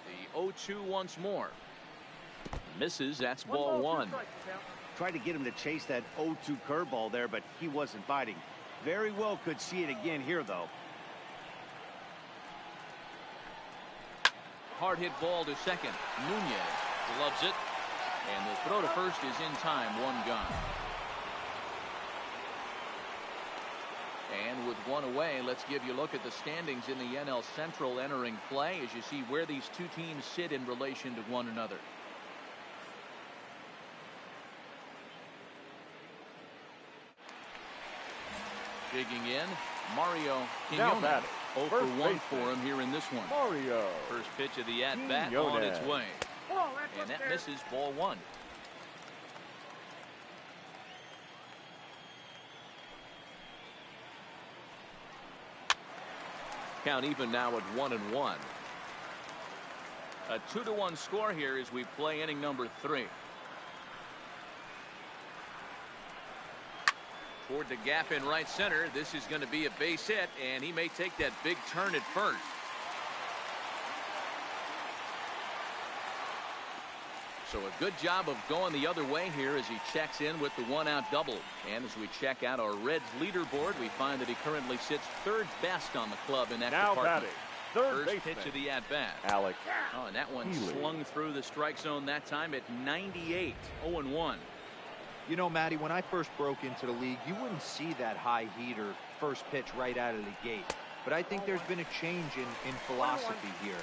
The 0-2 once more. Misses. That's ball 1. Tried to get him to chase that 0-2 curveball there, but he wasn't biting. Very well could see it again here, though. Hard hit ball to second. Nunez gloves it, and the throw to first is in time. 1 gone. And with 1 away, let's give you a look at the standings in the NL Central entering play as you see where these two teams sit in relation to one another. Digging in, Mario Quinones. 0 for 1 for him here in this one. Mario. First pitch of the at-bat on its way. And that misses. Ball 1. Count even now at 1-1. A 2-1 score here as we play inning number 3. Toward the gap in right center. This is going to be a base hit, and he may take that big turn at first. So a good job of going the other way here as he checks in with the 1-out double. And as we check out our Reds leaderboard, we find that he currently sits 3rd best on the club in that department. Third First pitch of the at-bat. Alex. Oh, and that one slung through the strike zone that time at 98. 0-1. You know, Matty, when I first broke into the league, you wouldn't see that high heater first pitch right out of the gate. But I think there's been a change in philosophy here.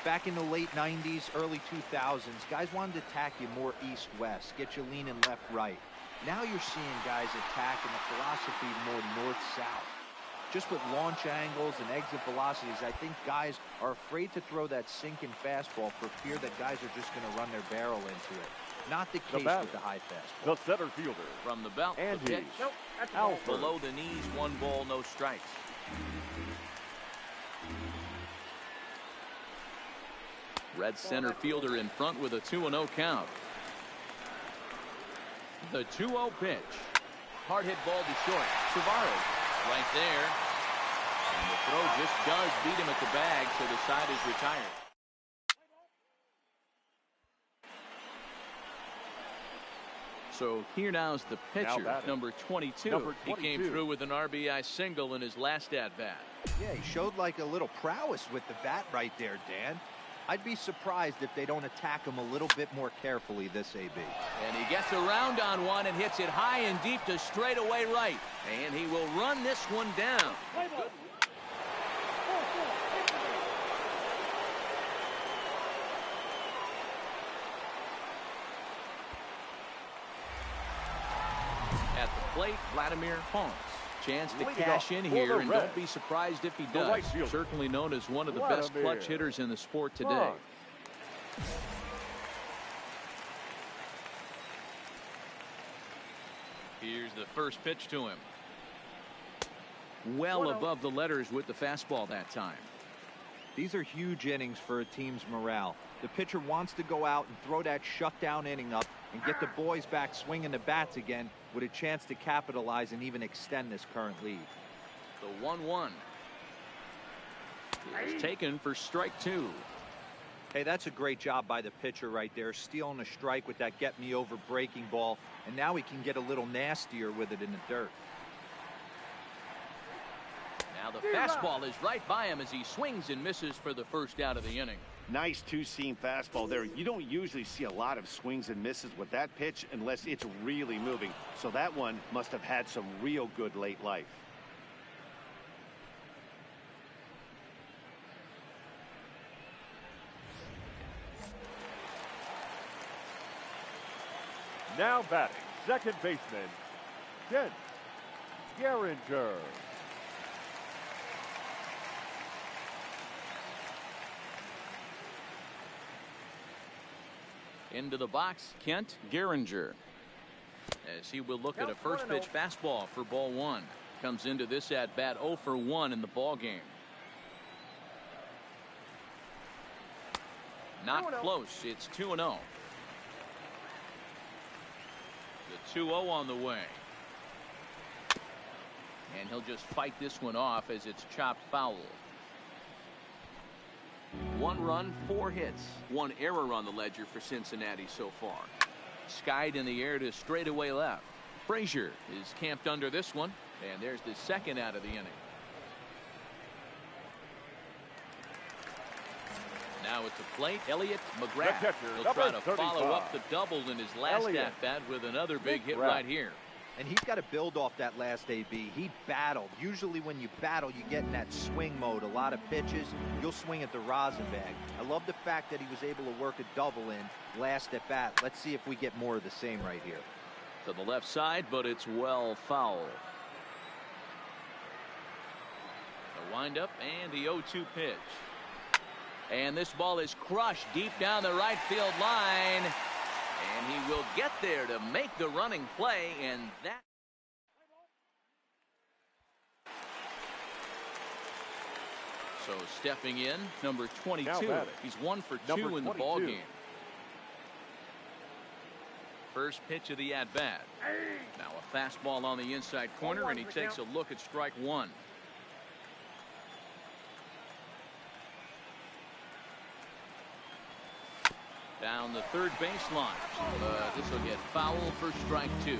Back in the late 90s, early 2000s, guys wanted to attack you more east-west, get you leaning left-right. Now you're seeing guys attack in the philosophy more north-south. Just with launch angles and exit velocities, I think guys are afraid to throw that sinking fastball for fear that guys are just going to run their barrel into it. Not the case with the high fastball. The center fielder. From the belt, and the pitch. Below the knees, 1 ball, no strikes. Red center fielder in front with a 2-0 count. The 2-0 pitch. Hard hit ball to short. Tavares right there. And the throw just does beat him at the bag, so the side is retired. So here now is the pitcher, number 22. He came through with an RBI single in his last at-bat. Yeah, he showed like a little prowess with the bat right there, Dan. I'd be surprised if they don't attack him a little bit more carefully this AB. And he gets around on one and hits it high and deep to straightaway right. And he will run this one down. At the plate, Vladimir Ponce. Chance to cash in here, and don't be surprised if he does. Certainly known as one of the best clutch hitters in the sport today. Here's the first pitch to him. Well above the letters with the fastball that time. These are huge innings for a team's morale. The pitcher wants to go out and throw that shutdown inning up and get the boys back swinging the bats again with a chance to capitalize and even extend this current lead. The 1-1 is taken for strike 2. Hey, that's a great job by the pitcher right there, stealing a strike with that get-me-over breaking ball, and now he can get a little nastier with it in the dirt. Now the fastball is right by him as he swings and misses for the first out of the inning. Nice two-seam fastball there. You don't usually see a lot of swings and misses with that pitch unless it's really moving. So that one must have had some real good late life. Now batting, second baseman, Kent Gehringer. Into the box, Kent Gehringer, as he will look at a first pitch fastball for ball 1. Comes into this at bat 0 for 1 in the ball game. Not close. It's 2-0. The 2-0 on the way. And he'll just fight this one off as it's chopped foul. 1 run, 4 hits. 1 error on the ledger for Cincinnati so far. Skied in the air to straightaway left. Frazier is camped under this one, and there's the second out of the inning. Now at the plate, Elliott McGrath. He'll try to follow up the double in his last at-bat with another big hit right here. And he's got to build off that last AB. He battled. Usually when you battle, you get in that swing mode. A lot of pitches, you'll swing at the rosin bag. I love the fact that he was able to work a double in last at bat. Let's see if we get more of the same right here. To the left side, but it's well foul. The windup and the 0-2 pitch. And this ball is crushed deep down the right field line. And he will get there to make the running play, and that. So stepping in, number 22. He's 1 for 2 in the ball game. First pitch of the at-bat. Now a fastball on the inside corner, and he takes a look at strike 1. Down the third baseline. This will get foul for strike 2.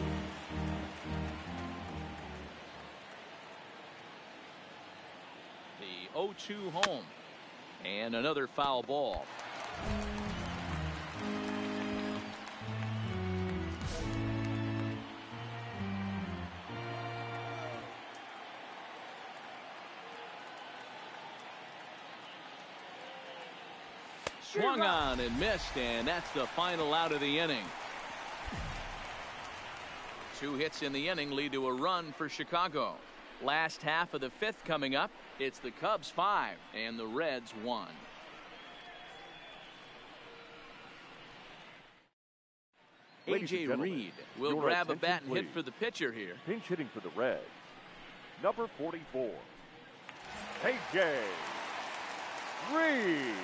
The 0-2 home. And another foul ball. Swung on and missed, and that's the final out of the inning. 2 hits in the inning lead to a run for Chicago. Last half of the 5th coming up. It's the Cubs 5 and the Reds 1. A.J. Reed will grab a bat and hit for the pitcher here. Pinch hitting for the Reds, number 44, A.J. Reed.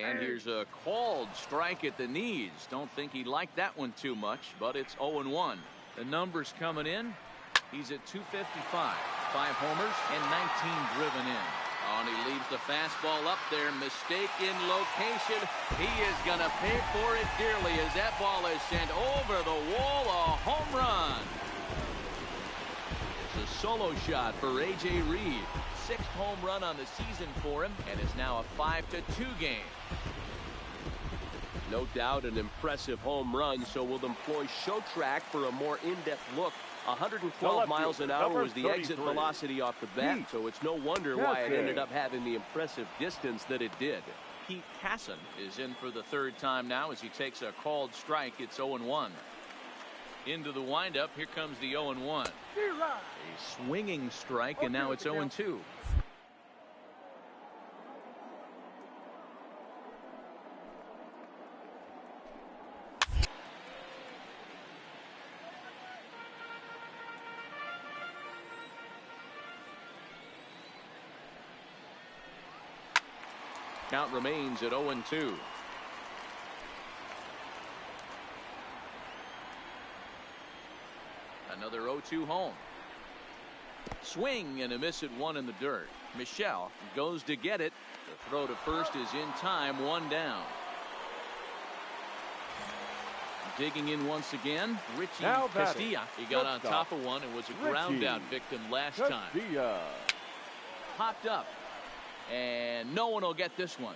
And here's a called strike at the knees. Don't think he liked that one too much, but it's 0-1. The numbers coming in. He's at 255. 5 homers and 19 driven in. Oh, and he leaves the fastball up there. Mistake in location. He is going to pay for it dearly as that ball is sent over the wall. A home run. It's a solo shot for A.J. Reed. 6th home run on the season for him, and it's now a 5-2 game. No doubt an impressive home run, so we'll employ show track for a more in-depth look. 112 miles an hour was the exit velocity off the bat, so it's no wonder why it ended up having the impressive distance that it did. Pete Casson is in for the third time now as he takes a called strike. It's 0-1. Into the windup. Here comes the 0-1. A swinging strike, and now it's 0-2. Count remains at 0-2. Another 0-2 home. Swing and a miss at one in the dirt. Michelle goes to get it. The throw to first is in time. One down. Digging in once again, Richie Castilla. He got on top of one and was a ground out victim last time. Popped up. And no one will get this one.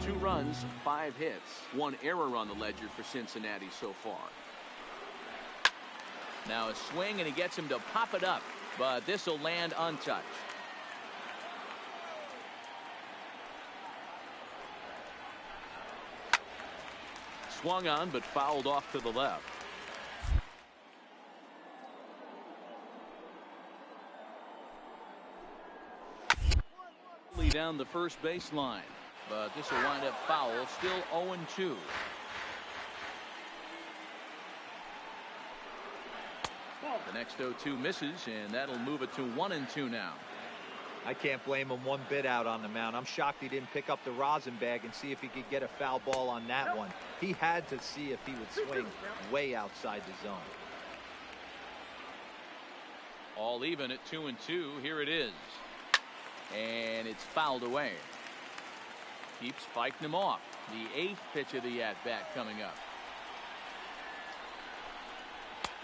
2 runs, 5 hits, 1 error on the ledger for Cincinnati so far. Now a swing, and he gets him to pop it up, but this will land untouched. Swung on, but fouled off to the left. Down the first baseline, but this will wind up foul. Still 0-2. The next 0-2 misses, and that'll move it to 1-2 now. I can't blame him one bit out on the mound. I'm shocked he didn't pick up the rosin bag and see if he could get a foul ball on that one. He had to see if he would swing way outside the zone. All even at 2-2. Here it is. And it's fouled away. Keeps fighting him off. The 8th pitch of the at-bat coming up.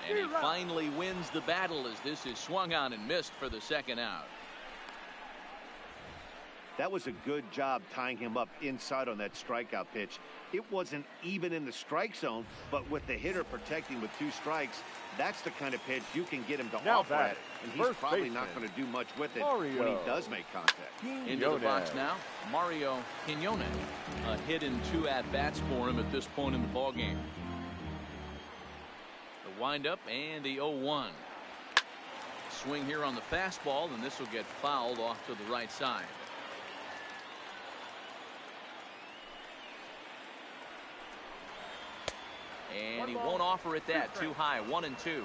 And he finally wins the battle as this is swung on and missed for the second out. That was a good job tying him up inside on that strikeout pitch. It wasn't even in the strike zone, but with the hitter protecting with 2 strikes, that's the kind of pitch you can get him to offer at, and he's probably not going to do much with it when he does make contact. Into the box now, Mario Quiñones. A hit in 2 at-bats for him at this point in the ballgame. The windup and the 0-1. Swing here on the fastball, and this will get fouled off to the right side. And he won't offer it that. Too high. 1-2.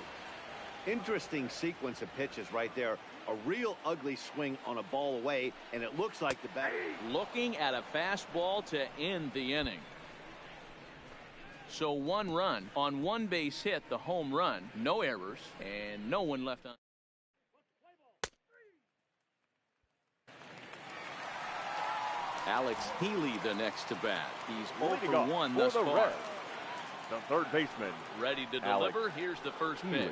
Interesting sequence of pitches right there. A real ugly swing on a ball away, and it looks like the batter looking at a fastball to end the inning. So 1 run on 1 base hit, the home run, no errors, and no one left on. Alex Healy the next to bat. He's 0 for 1 thus far. The third baseman ready to deliver. Here's the first pitch.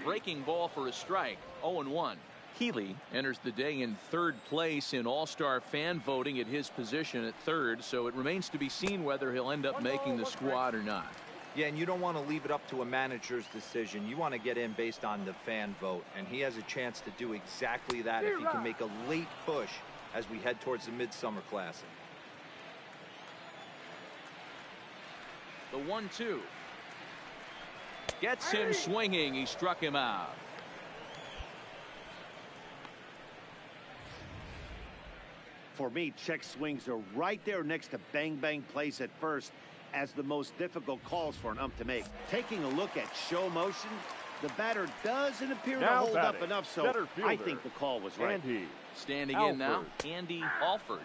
Breaking ball for a strike. 0-1. Healy enters the day in 3rd place in all-star fan voting at his position at 3rd, so it remains to be seen whether he'll end up making the squad or not. Yeah, and you don't want to leave it up to a manager's decision. You want to get in based on the fan vote, and he has a chance to do exactly that if he can make a late push as we head towards the Midsummer Classic. The 1-2 gets him swinging. He struck him out. For me, check swings are right there next to bang bang plays at first as the most difficult calls for an ump to make. Taking a look at show motion, the batter doesn't appear to hold up enough, so I think the call was right. Standing in now, Andy Alford,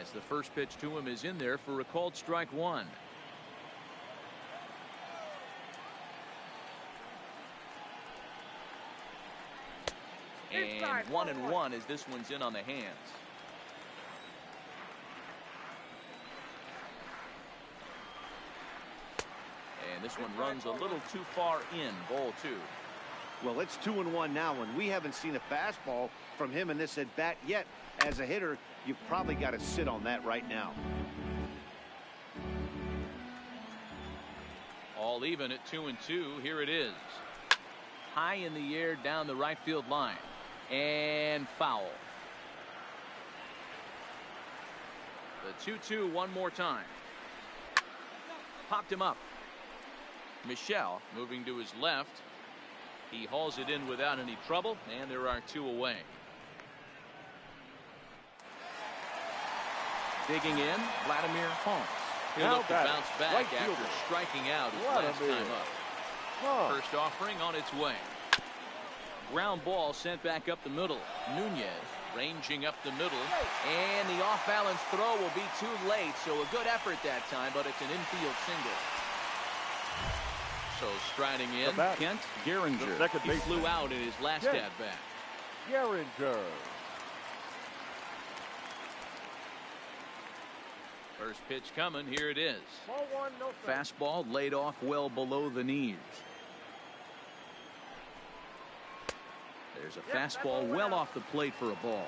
as the first pitch to him is in there for a called strike 1. And 1-1 as this one's in on the hands. And this one runs a little too far in. Ball 2. Well, it's 2-1 now, and we haven't seen a fastball from him in this at bat yet. As a hitter, you've probably got to sit on that right now. All even at 2-2. Here it is. High in the air down the right field line. And foul. The 2-2 one more time. Popped him up. Michel moving to his left. He hauls it in without any trouble, and there are 2 away. Digging in, Vladimir Ponce. He'll look to bounce back after striking out his last time up. First offering on its way. Ground ball sent back up the middle. Nunez ranging up the middle, and the off-balance throw will be too late, so a good effort that time, but it's an infield single. So striding in, Kent Gehringer. He flew out in his last at-bat. Gehringer. First pitch coming. Here it is. Fastball laid off well below the knees. There's a fastball well off the plate for a ball.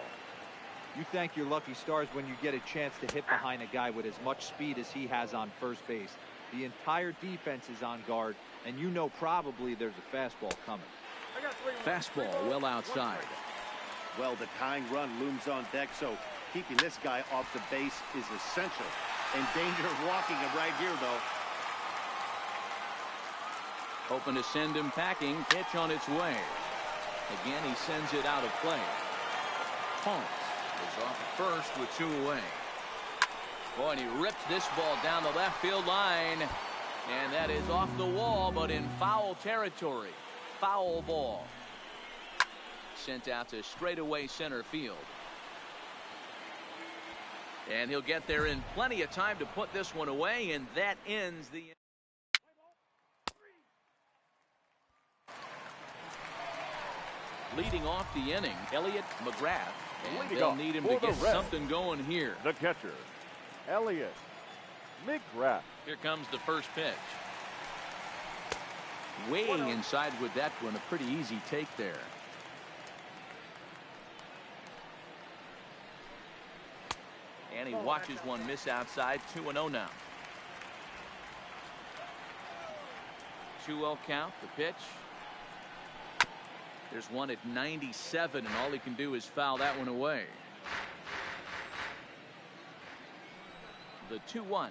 You thank your lucky stars when you get a chance to hit behind a guy with as much speed as he has on first base. The entire defense is on guard, and you know probably there's a fastball coming. Fastball well outside. Well, the tying run looms on deck, so keeping this guy off the base is essential. In danger of walking him right here, though. Hoping to send him packing. Pitch on its way. Again, he sends it out of play. Ponce is off at first with 2 away. Boy, and he rips this ball down the left field line. And that is off the wall, but in foul territory. Foul ball. Sent out to straightaway center field. And he'll get there in plenty of time to put this one away, and that ends the... Leading off the inning, Elliot McGrath. And they'll need him to get something going here. The catcher, Elliot McGrath. Here comes the first pitch. Way inside with that one. A pretty easy take there. And he watches one miss outside. 2-0 now. 2-0 count. The pitch. There's one at 97, and all he can do is foul that one away. The 2-1.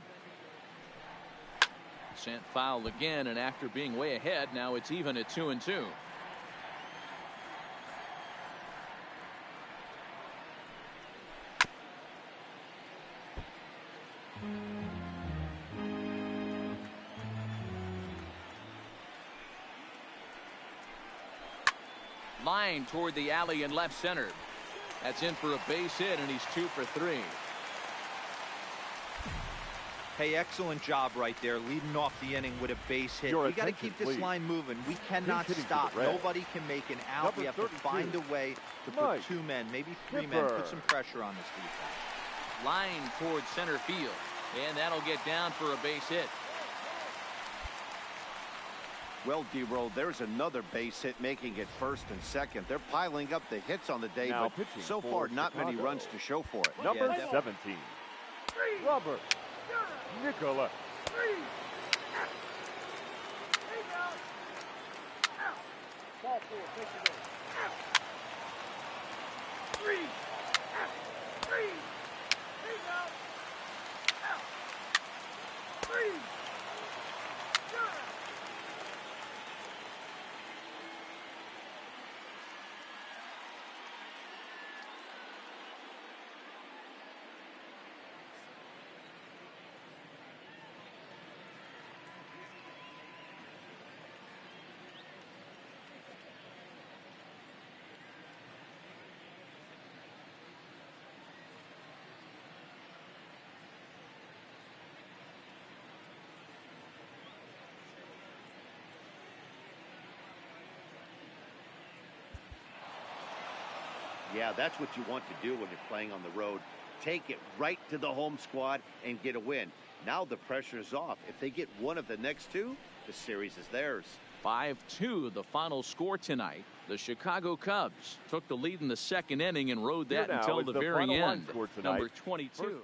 Sent foul again, and after being way ahead, now it's even at 2-2. Line toward the alley in left center. That's in for a base hit, and he's 2 for 3. Hey, excellent job right there, leading off the inning with a base hit. We got to keep this line moving. We cannot stop. Nobody can make an out. We have to find a way to put 2 men, maybe 3 men, put some pressure on this defense. Line toward center field, and that'll get down for a base hit. Well, D-Roll, there's another base hit, making it first and second. They're piling up the hits on the day, but so far not many runs to show for it. Number 17, Robert Nicholas. Ball 4, take it in. 3. 3. 3. Yeah, that's what you want to do when you're playing on the road. Take it right to the home squad and get a win. Now the pressure is off. If they get one of the next 2, the series is theirs. 5-2 the final score tonight. The Chicago Cubs took the lead in the second inning and rode that until the very end. Number 22.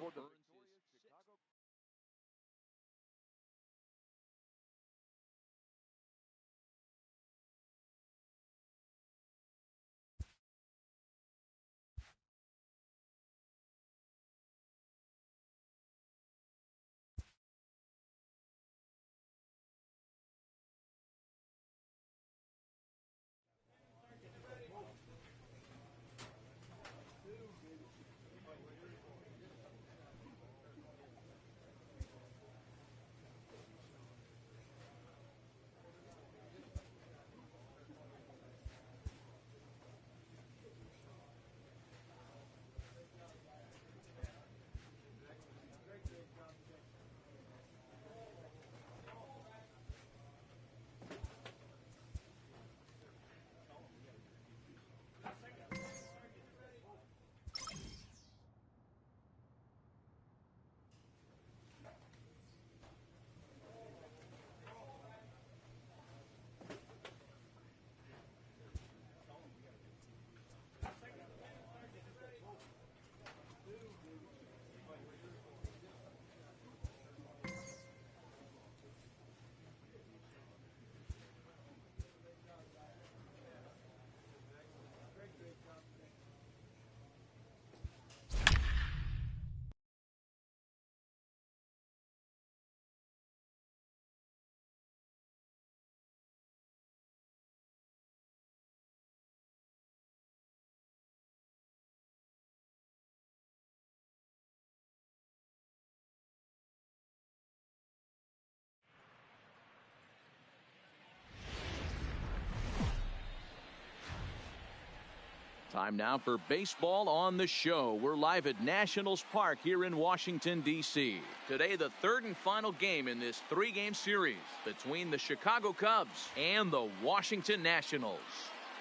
Time now for baseball on the show. We're live at Nationals Park here in Washington, D.C. Today, the third and final game in this three-game series between the Chicago Cubs and the Washington Nationals.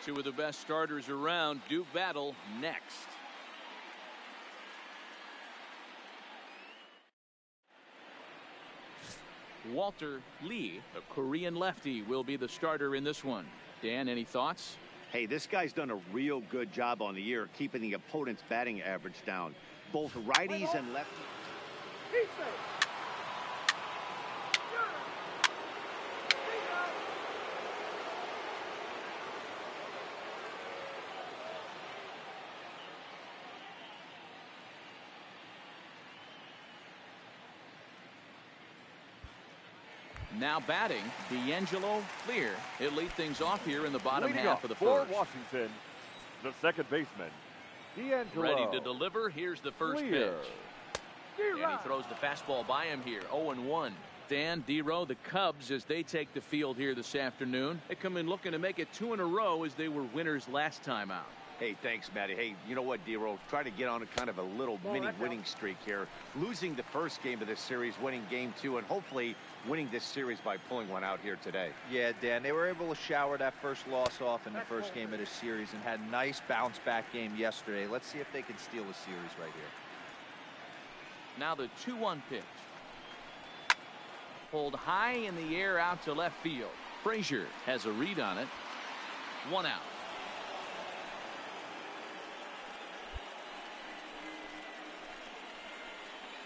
Two of the best starters around do battle next. Walter Lee, a Korean lefty, will be the starter in this one. Dan, any thoughts? Hey, this guy's done a real good job on the year keeping the opponent's batting average down. Both righties and lefties. Now batting, D'Angelo Clear. He'll lead things off here in the bottom Leading half of the for first. Washington, the second baseman, D'Angelo. Ready to deliver. Here's the first Clear. pitch. And he throws the fastball by him here. 0-1. Dan, D-Row, the Cubs, as they take the field here this afternoon, they come in looking to make it 2 in a row as they were winners last time out. Hey, thanks, Matty. Hey, you know what, D-Row? Try to get on a kind of a little mini winning streak here. Losing the first game of this series, winning game 2, and hopefully winning this series by pulling one out here today. Yeah, Dan, they were able to shower that first loss off in the first game of this series and had a nice bounce-back game yesterday. Let's see if they can steal the series right here. Now the 2-1 pitch. Pulled high in the air out to left field. Frazier has a read on it. 1 out.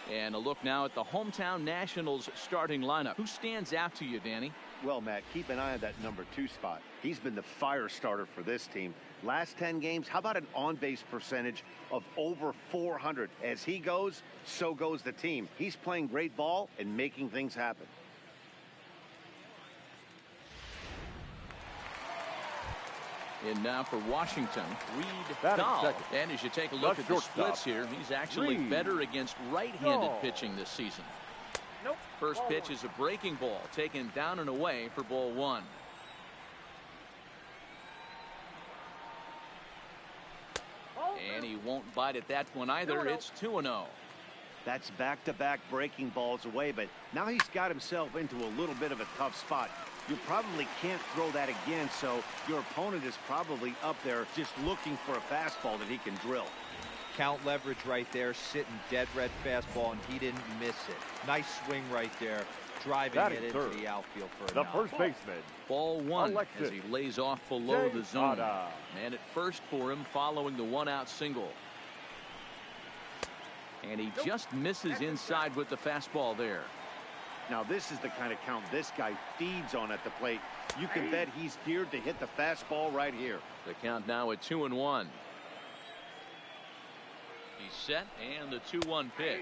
And a look now at the hometown Nationals starting lineup. Who stands out to you, Danny? Well, Matt, keep an eye on that number 2 spot. He's been the fire starter for this team. Last 10 games, how about an on-base percentage of over 400? As he goes, so goes the team. He's playing great ball and making things happen. And now for Washington, Reed Batting Dahl. second. And as you take a look at the splits here, he's actually Reed better against right-handed Dahl. pitching this season. Nope. First Ball pitch one. is a breaking ball taken down and away for ball 1. And he won't bite at that one either. It's 2-0. That's back-to-back breaking balls away, but now he's got himself into a little bit of a tough spot. You probably can't throw that again, so your opponent is probably up there just looking for a fastball that he can drill. Count leverage right there, sitting dead red fastball, and he didn't miss it. Nice swing right there, driving Batting it into third. the outfield for a The knock. first baseman, Ball 1 Alexis as he lays off below the zone. Sada. Man at first for him following the 1-out single. And he just misses inside with the fastball there. Now, this is the kind of count this guy feeds on at the plate. You can bet he's geared to hit the fastball right here. The count now at 2-1. He's set, and the 2-1 pitch.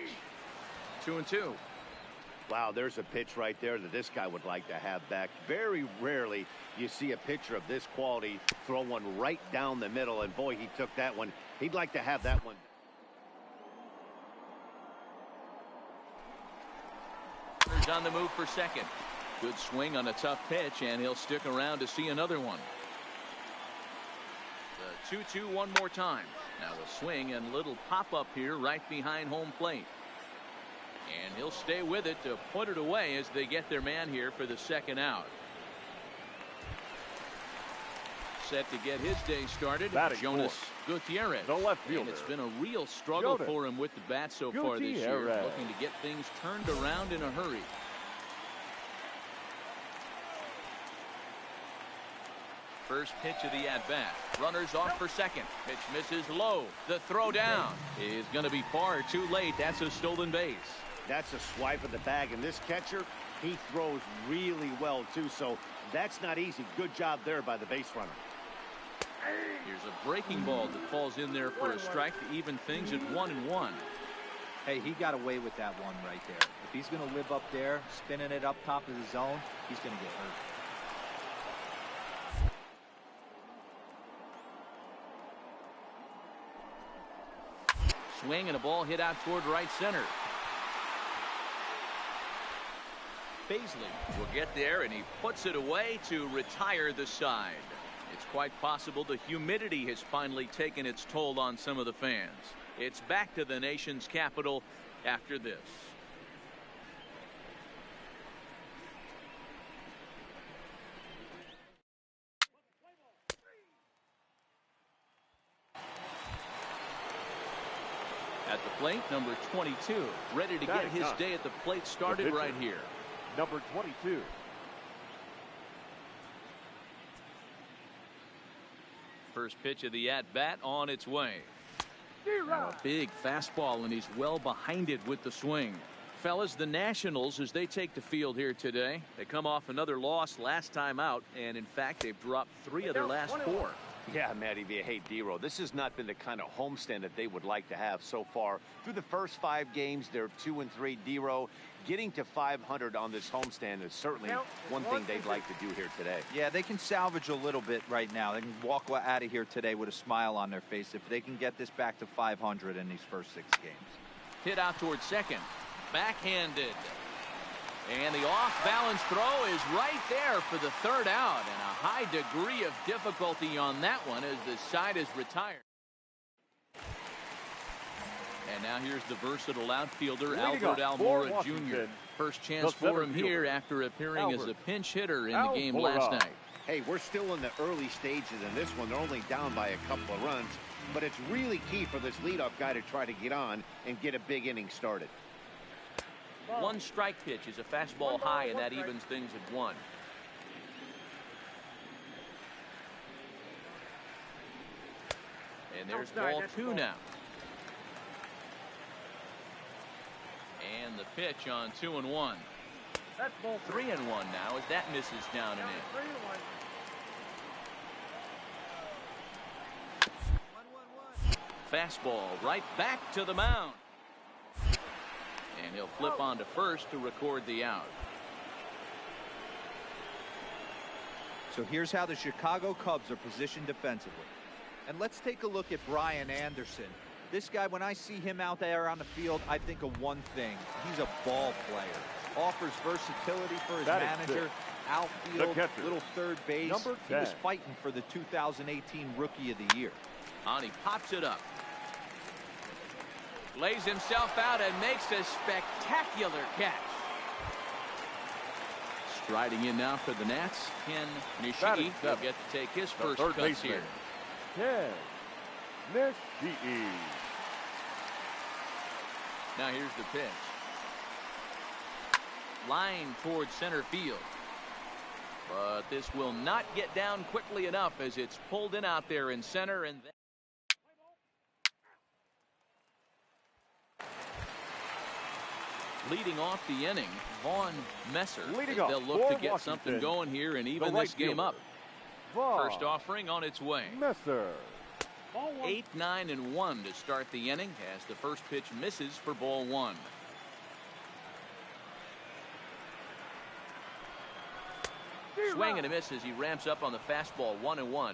2-2. Wow, there's a pitch right there that this guy would like to have back. Very rarely you see a pitcher of this quality throw one right down the middle, and boy, he took that one. He'd like to have that one. Runner's on the move for second. Good swing on a tough pitch, and he'll stick around to see another one. The 2-2 one more time. Now a swing and little pop-up here right behind home plate. And he'll stay with it to put it away as they get their man here for the second out. Set to get his day started, Batting Jonas fourth. Gutierrez. The left fielder. And it's been a real struggle Jonas for him with the bat so far this year. Gutierrez. Looking to get things turned around in a hurry. First pitch of the at-bat. Runners off for second. Pitch misses low. The throw down is going to be far too late. That's a stolen base. That's a swipe of the bag, and this catcher, he throws really well, too, so that's not easy. Good job there by the base runner. Here's a breaking ball that falls in there for a strike to even things at 1-1. Hey, he got away with that one right there. If he's going to live up there, spinning it up top of the zone, he's going to get hurt. Swing and a ball hit out toward right center. Baisley will get there, and he puts it away to retire the side. It's quite possible the humidity has finally taken its toll on some of the fans. It's back to the nation's capital after this. At the plate, number 22, ready to get his day at the plate started right here. Number 22. First pitch of the at-bat on its way. Now a big fastball, and he's well behind it with the swing. Fellas, the Nationals, as they take the field here today, they come off another loss last time out, and in fact, they've dropped 3 of their last 4. Yeah, Matty V. Hey, D-Row, this has not been the kind of homestand that they would like to have so far. Through the first 5 games, they're 2-3. D-Row, getting to 500 on this homestand is certainly one thing they'd like to do here today. Yeah, they can salvage a little bit right now. They can walk out of here today with a smile on their face if they can get this back to 500 in these first 6 games. Hit out towards second. Backhanded. And the off-balance throw is right there for the 3rd out, and a high degree of difficulty on that one as the side is retired. And now here's the versatile outfielder Albert Almora Jr. First chance for him here after appearing as a pinch hitter in the game last night. Hey, we're still in the early stages in this one. They're only down by a couple of runs, but it's really key for this leadoff guy to try to get on and get a big inning started. 1 strike pitch is a fastball high, and that evens things at 1. And there's ball 2 now. And the pitch on 2-1. That's ball 3-1 now as that misses down and in. 3-1. Fastball right back to the mound. And he'll flip on to first to record the out. So here's how the Chicago Cubs are positioned defensively. And let's take a look at Brian Anderson. This guy, when I see him out there on the field, I think of one thing. He's a ball player. Offers versatility for his manager. Outfield, little third base. He was fighting for the 2018 Rookie of the Year. And he pops it up. Lays himself out and makes a spectacular catch. Striding in now for the Nats, Ken Nishiki will get to take his first cuts here. Ken Nishiki. Now here's the pitch. Line towards center field. But this will not get down quickly enough as it's pulled in out there in center. And leading off the inning, Vaughn Messer. They'll look to get something going here and even this game up. First offering on its way. Messer. 8, 9, and 1 to start the inning as the first pitch misses for ball 1. Swing and a miss as he ramps up on the fastball. 1-1.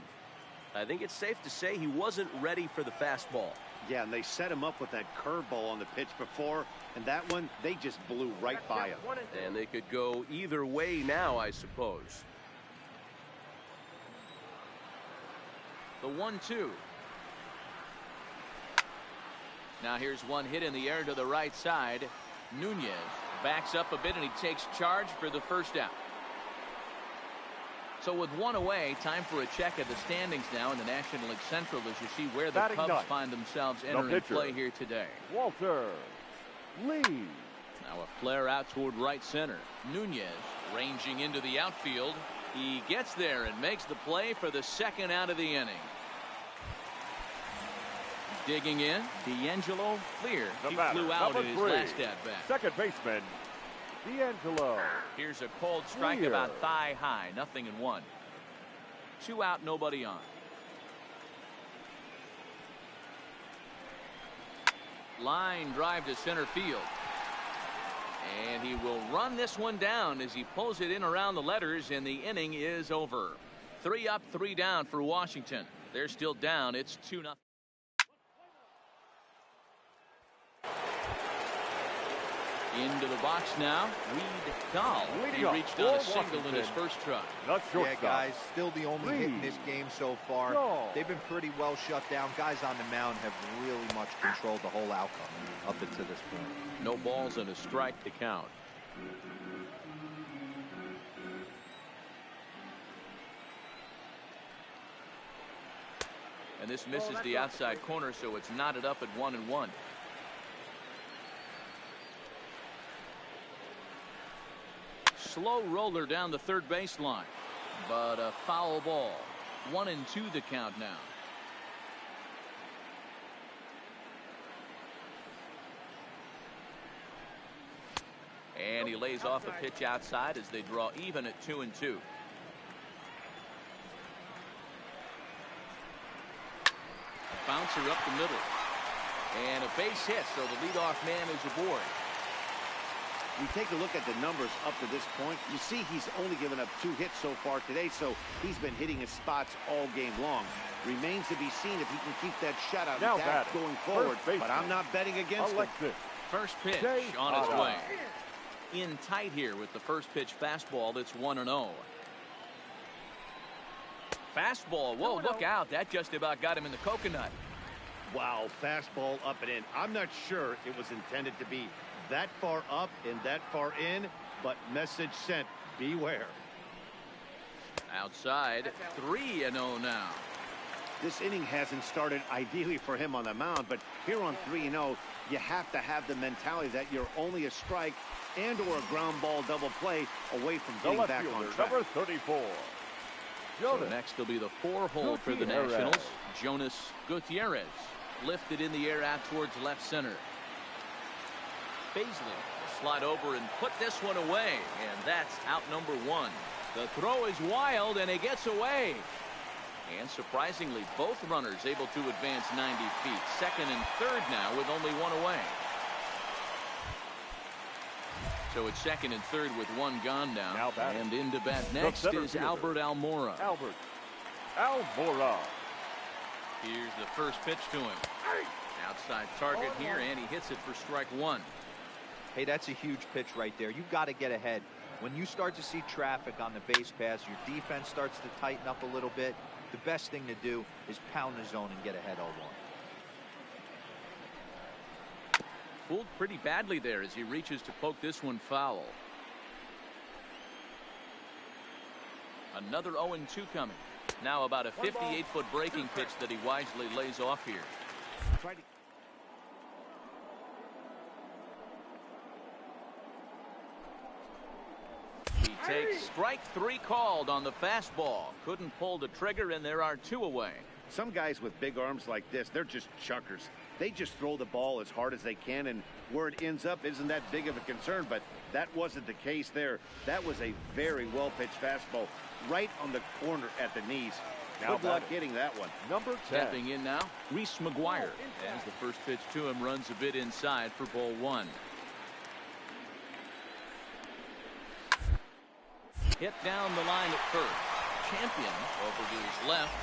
I think it's safe to say he wasn't ready for the fastball. Yeah, and they set him up with that curveball on the pitch before, and that one, they just blew right by him. And they could go either way now, I suppose. The 1-2. Now here's one hit in the air to the right side. Nunez backs up a bit and he takes charge for the first out. So with 1 away, time for a check at the standings now in the National League Central as you see where the Cubs find themselves entering play here today. Walter Lee. Now a flare out toward right center. Nunez ranging into the outfield. He gets there and makes the play for the 2nd out of the inning. Digging in, D'Angelo Clear. He flew out in his last at-bat. Second baseman, D'Angelo. Here's a cold strike about thigh high. 0-1. 2 out, nobody on. Line drive to center field. And he will run this one down as he pulls it in around the letters, and the inning is over. 3 up, 3 down for Washington. They're still down. It's 2-0. Into the box now, Reed. He reached on a single in his first try. Yeah, guys, still the only hit in this game so far. They've been pretty well shut down. Guys on the mound have really much controlled the whole outcome up until this point. No balls and a strike to count. And this misses the outside corner, so it's knotted up at 1-1. Slow roller down the third baseline, but a foul ball. 1-2 the count now. And he lays off a pitch outside as they draw even at 2-2. Bouncer up the middle. And a base hit, so the leadoff man is aboard. You take a look at the numbers up to this point, you see he's only given up 2 hits so far today, so he's been hitting his spots all game long. Remains to be seen if he can keep that shutout intact going forward, but I'm not betting against him. First pitch on its way. In tight here with the first pitch fastball. That's 1-0. Fastball. Whoa, look out. That just about got him in the coconut. Wow, fastball up and in. I'm not sure it was intended to be that far up and that far in, but message sent. Beware. Outside, 3-0 now. This inning hasn't started ideally for him on the mound, but here on 3-0, you have to have the mentality that you're only a strike and or a ground ball double play away from getting back on track. Number 34. So next will be the 4-hole for the Nationals. Jonas Gutierrez lifted in the air out towards left center. Baisley will slide over and put this one away, and that's out number 1. The throw is wild, and he gets away. And surprisingly, both runners able to advance 90 feet. Second and third now with only 1 away. So it's second and third with 1 gone now. And into bat next is Albert Almora. Here's the first pitch to him. Outside target here, and he hits it for strike 1. Hey, that's a huge pitch right there. You've got to get ahead. When you start to see traffic on the base pass, your defense starts to tighten up a little bit. The best thing to do is pound the zone and get ahead 0-1. Fooled pretty badly there as he reaches to poke this one foul. Another 0-2 coming. Now about a 58-foot breaking pitch that he wisely lays off here. He takes strike 3 called on the fastball. Couldn't pull the trigger, and there are 2 away. Some guys with big arms like this, they're just chuckers. They just throw the ball as hard as they can, and where it ends up isn't that big of a concern, but that wasn't the case there. That was a very well-pitched fastball right on the corner at the knees. Good luck getting that one. Number 10. Stepping in now, Reese McGuire. As the first pitch to him runs a bit inside for ball 1. Hit down the line at first. Champion over to his left,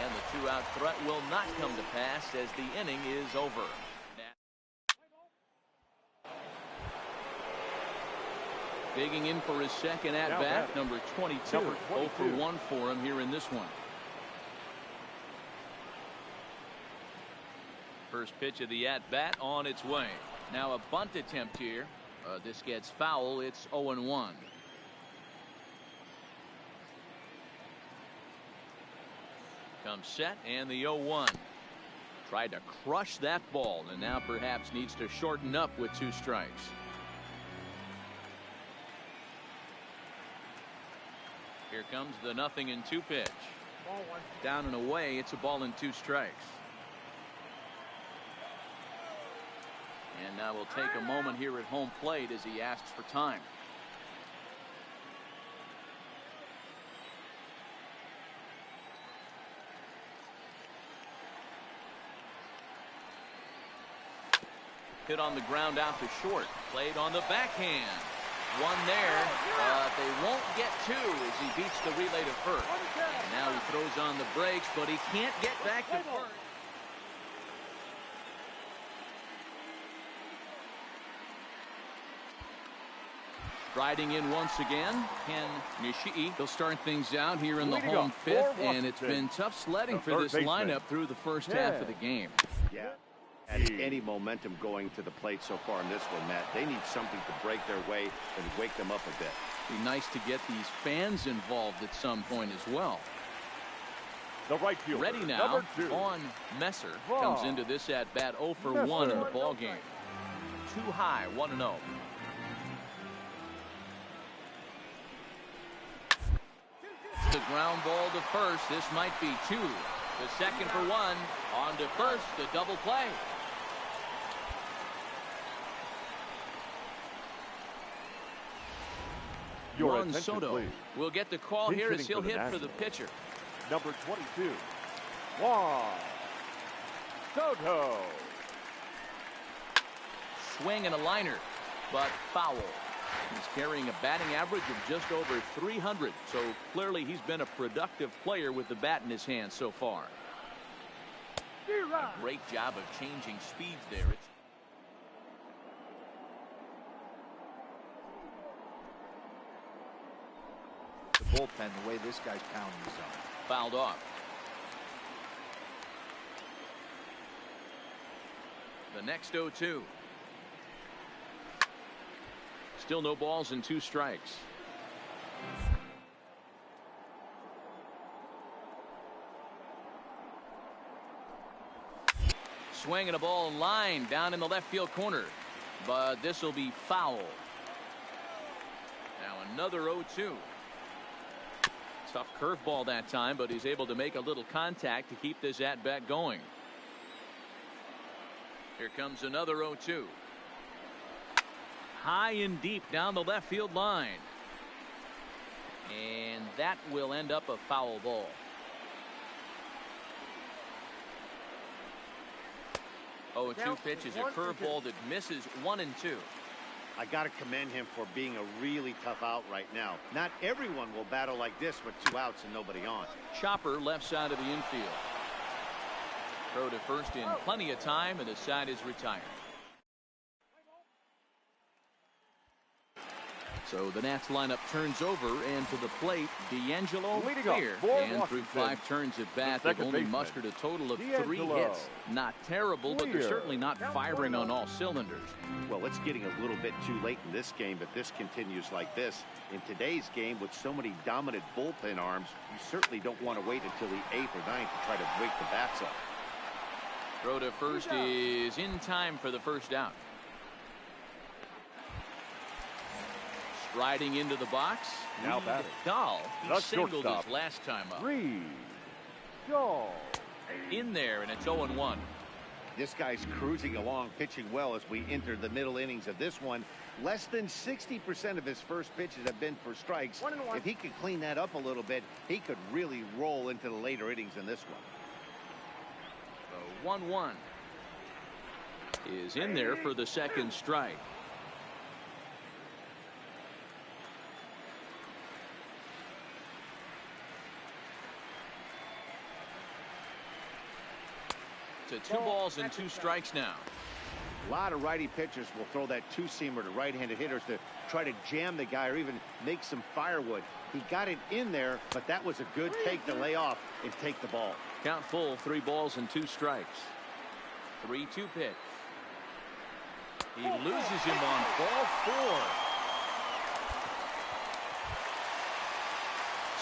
and the 2-out threat will not come to pass as the inning is over. Digging in for his second at bat, number 22. 0 for 1 for him here in this one. First pitch of the at bat on its way. Now a bunt attempt here. This gets foul. It's 0-1. Comes set, and the 0-1. Tried to crush that ball, and now perhaps needs to shorten up with 2 strikes. Here comes the 0-2 pitch. Down and away, it's a ball and 2 strikes. And now we'll take a moment here at home plate as he asks for time. Hit on the ground out to short. Played on the backhand. 1 there, but they won't get 2 as he beats the relay to first. And now he throws on the brakes, but he can't get back to first. Striding in once again, Ken Nishii. They'll start things out here in the home fifth, and it's been tough sledding for this lineup through the first half of the game. Yeah. And any momentum going to the plate so far in this one, Matt. They need something to break their way and wake them up a bit. Be nice to get these fans involved at some point as well. The right fielder, ready now, on Messer. Comes into this at bat 0 for 1 in the ball game. Too high, 1-0. The ground ball to first. This might be 2. The second for 1. On to first, the double play. Juan Soto will get the call here as he'll hit for the pitcher. Number 22, Juan Soto. Swing and a liner, but foul. He's carrying a batting average of just over 300, so clearly he's been a productive player with the bat in his hand so far. A great job of changing speeds there. The bullpen, the way this guy's pounding the zone. Fouled off. The next 0-2. Still no balls and 2 strikes. Swing and a ball in line down in the left field corner, but this will be foul. Now another 0-2. Tough curveball that time, but he's able to make a little contact to keep this at bat going. Here comes another 0-2. High and deep down the left field line. And that will end up a foul ball. Oh, a 2 pitch is a curveball that misses 1 and 2. I got to commend him for being a really tough out right now. Not everyone will battle like this with 2 outs and nobody on. Chopper left side of the infield. Throw to first in plenty of time, and the side is retired. So the Nats lineup turns over, and to the plate, D'Angelo clear. And through 5 turns at bat, they've only mustered a total of 3 hits. Not terrible, but they're certainly not firing on all cylinders. Well, it's getting a little bit too late in this game, but this continues like this. In today's game, with so many dominant bullpen arms, you certainly don't want to wait until the 8th or 9th to try to wake the bats up. Throw to first is in time for the first out. Riding into the box. Now batting. Dahl. He singled his last time up. REEASE. Dahl. In there, and it's 0-1. This guy's cruising along, pitching well as we enter the middle innings of this one. Less than 60% of his first pitches have been for strikes. 1-1. If he could clean that up a little bit, he could really roll into the later innings in this one. So 1-1 is in there for the second strike. To 2 balls and 2 strikes now. A lot of righty pitchers will throw that 2-seamer to right-handed hitters to try to jam the guy or even make some firewood. He got it in there, but that was a good take to lay off and take the ball. Count full, 3 balls and 2 strikes. 3-2 pitch. He loses him on ball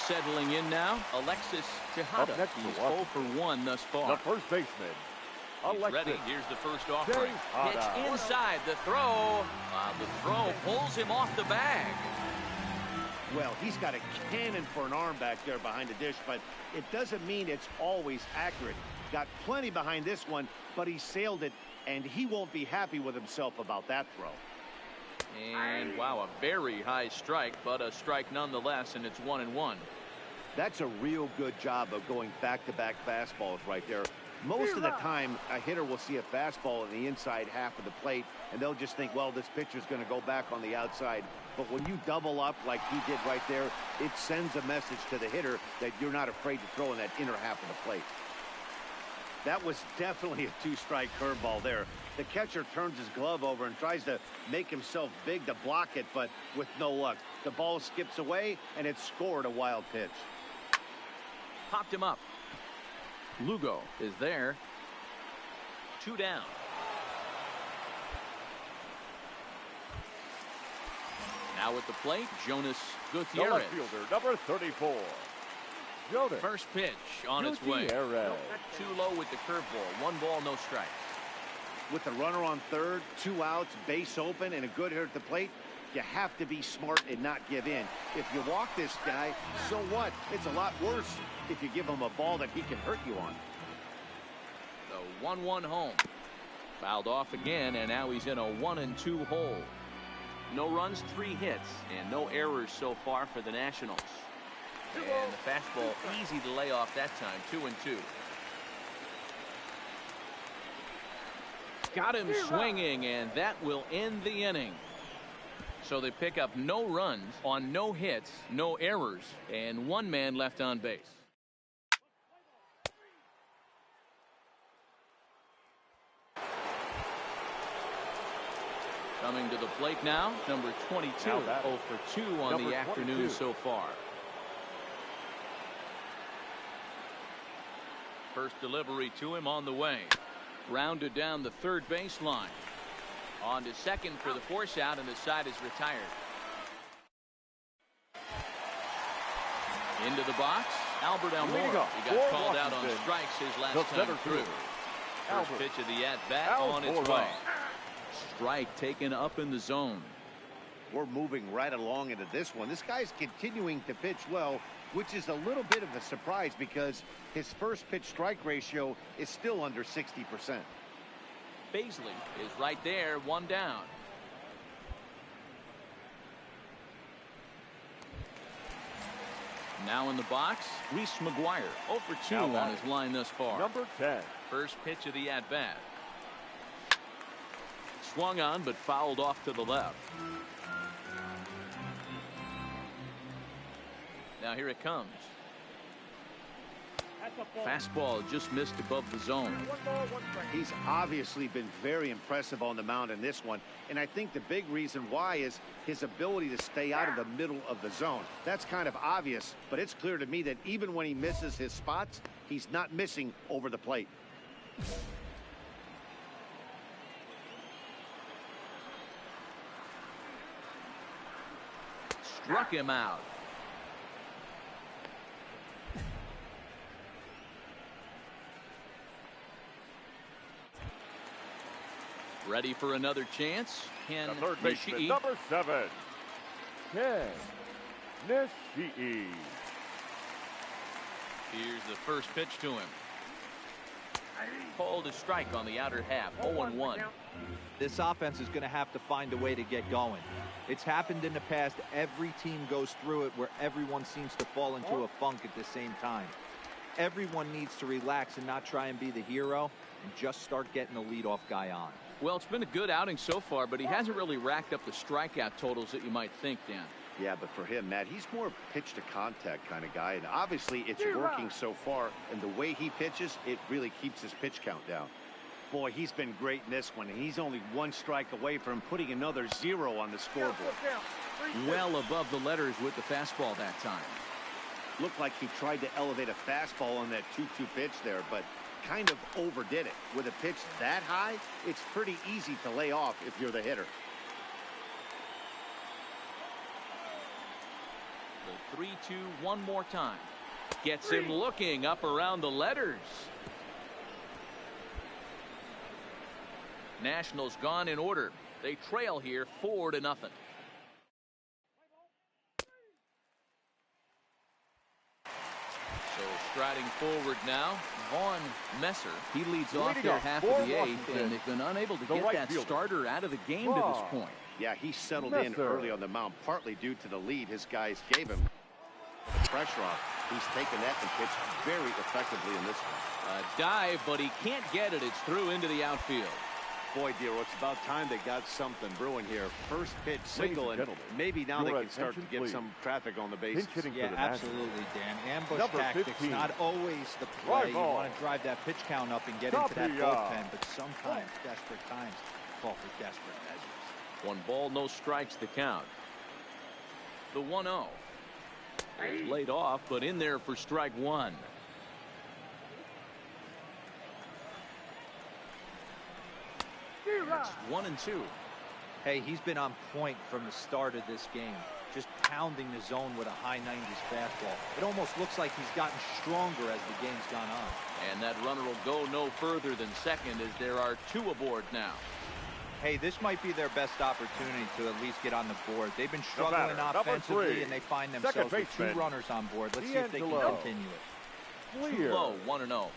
4. Settling in now, Alexis Tejada. He's 0 for 1 thus far. The first baseman, He's ready. Here's the first offering. Pitch inside the throw. The throw pulls him off the bag. Well, he's got a cannon for an arm back there behind the dish, but it doesn't mean it's always accurate. Got plenty behind this one, but he sailed it, and he won't be happy with himself about that throw. And wow, a very high strike, but a strike nonetheless, and it's 1-1. That's a real good job of going back-to-back fastballs right there. Most of the time, a hitter will see a fastball in the inside half of the plate, and they'll just think, well, this pitcher's going to go back on the outside. But when you double up like he did right there, it sends a message to the hitter that you're not afraid to throw in that inner half of the plate. That was definitely a two-strike curveball there. The catcher turns his glove over and tries to make himself big to block it, but with no luck. The ball skips away, and it's scored a wild pitch. Popped him up. Lugo is there. 2 down. Now at the plate, Jonas Gutierrez. The left fielder, number 34. Jonas. First pitch on its way. Too low with the curveball. 1 ball, no strikes. With the runner on third, 2 outs, base open, and a good hitter at the plate, you have to be smart and not give in. If you walk this guy, so what? It's a lot worse if you give him a ball that he can hurt you on. The 1-1 home. Fouled off again, and now he's in a 1-2 hole. No runs, 3 hits, and no errors so far for the Nationals. And the fastball easy to lay off that time. 2-2. Got him swinging, and that will end the inning. So they pick up no runs on no hits, no errors, and 1 man left on base. Coming to the plate now, number 22, 0 for 2 on the afternoon so far. First delivery to him on the way. Rounded down the third baseline. On to second for the force out, and the side is retired. Into the box, Albert Almora. He got called out on strikes his last time through. First pitch of the at-bat on its way. Strike taken up in the zone. We're moving right along into this one. This guy's continuing to pitch well, which is a little bit of a surprise because his first pitch strike ratio is still under 60%. Baisley is right there, 1 down. Now in the box, Reese McGuire, 0 for 2 on his line thus far. Number 10. First pitch of the at-bat. Swung on, but fouled off to the left. Now here it comes. Fastball just missed above the zone. He's obviously been very impressive on the mound in this one, and I think the big reason why is his ability to stay out of the middle of the zone. That's kind of obvious, but it's clear to me that even when he misses his spots, he's not missing over the plate. Struck him out. Ready for another chance. Ken the third baseman, number 7. Ken Nishii. Here's the first pitch to him. Called a strike on the outer half. 0-1. This offense is going to have to find a way to get going. It's happened in the past. Every team goes through it where everyone seems to fall into a funk at the same time. Everyone needs to relax and not try and be the hero and just start getting the leadoff guy on. Well, it's been a good outing so far, but he hasn't really racked up the strikeout totals that you might think, Dan. Yeah, but for him, Matt, he's more pitch to contact kind of guy, and obviously it's working so far, and the way he pitches, it really keeps his pitch count down. Boy, he's been great in this one, and he's only 1 strike away from putting another 0 on the scoreboard. Well above the letters with the fastball that time. Looked like he tried to elevate a fastball on that 2-2 pitch there, but kind of overdid it. With a pitch that high, it's pretty easy to lay off if you're the hitter. The 3-2 one more time. Gets him looking up around the letters. Nationals gone in order. They trail here 4-0. So striding forward now, Vaughn Messer. He leads off their half of the 8th, and they've been unable to get that starter out of the game to this point. Yeah, he settled in early on the mound, partly due to the lead his guys gave him. Pressure off. He's taken that and pitched very effectively in this one. A dive, but he can't get it. It's through into the outfield. Boy, Dero, it's about time they got something brewing here. First pitch single, and maybe now they can start to get some traffic on the bases. Yeah, absolutely, Dan. Ambush tactics, not always the play. You want to drive that pitch count up and get into that bullpen, but sometimes desperate times call for desperate measures. 1 ball, no strikes to count. The 1-0. It's laid off, but in there for strike 1. It's 1-2. Hey, he's been on point from the start of this game. Just pounding the zone with a high 90s fastball. It almost looks like he's gotten stronger as the game's gone on. And that runner will go no further than second as there are 2 aboard now. Hey, this might be their best opportunity to at least get on the board. They've been struggling offensively, and they find themselves with 2 runners on board. Let's see if they can continue it. Too low, 1-0.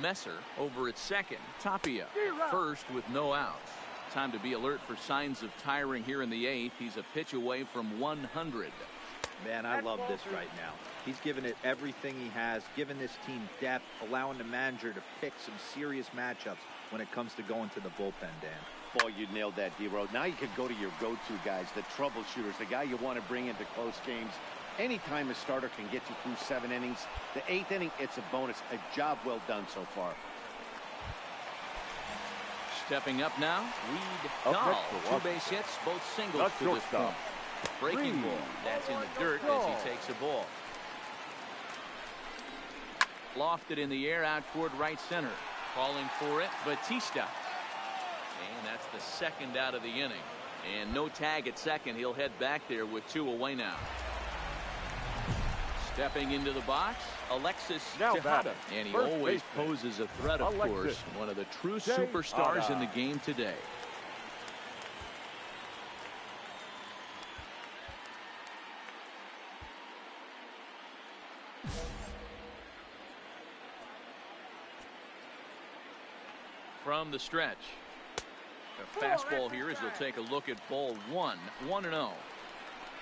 Messer over at second. Tapia first with no outs. Time to be alert for signs of tiring here in the 8th. He's a pitch away from 100. Man, I love this right now. He's given it everything he has, given this team depth, allowing the manager to pick some serious matchups when it comes to going to the bullpen, Dan. Boy, you nailed that, D-Road. Now you could go to your go-to guys, the troubleshooters, the guy you want to bring into close games. Anytime a starter can get you through 7 innings, the 8th inning, it's a bonus. A job well done so far. Stepping up now, Reed Dahl. 2 base hits, both singles to this point. Breaking ball. That's in the dirt as he takes a ball. Lofted in the air out toward right center. Calling for it, Batista. And that's the second out of the inning. And no tag at second. He'll head back there with 2 away now. Stepping into the box, Alexis Tejada. And he always poses a threat, of course. One of the true superstars in the game today. From the stretch. The fastball here as we'll take a look at ball 1. 1-0.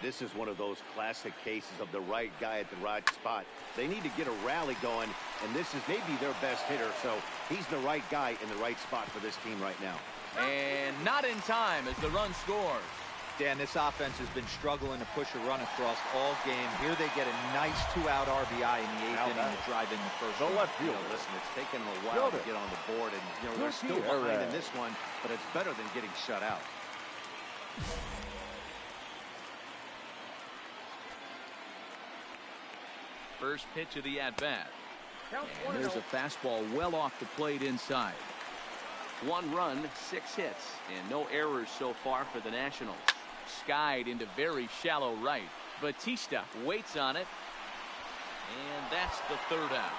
This is one of those classic cases of the right guy at the right spot. They need to get a rally going, and this is maybe their best hitter, so he's the right guy in the right spot for this team right now. And not in time as the run scores. Dan, this offense has been struggling to push a run across all game. Here they get a nice 2-out RBI in the 8th inning to drive in the first one. Listen, it's taken them a while to get on the board, and they're still behind in this one, but it's better than getting shut out. First pitch of the at-bat. And there's a fastball well off the plate inside. 1 run, 6 hits, and no errors so far for the Nationals. Skied into very shallow right. Batista waits on it, and that's the 3rd out.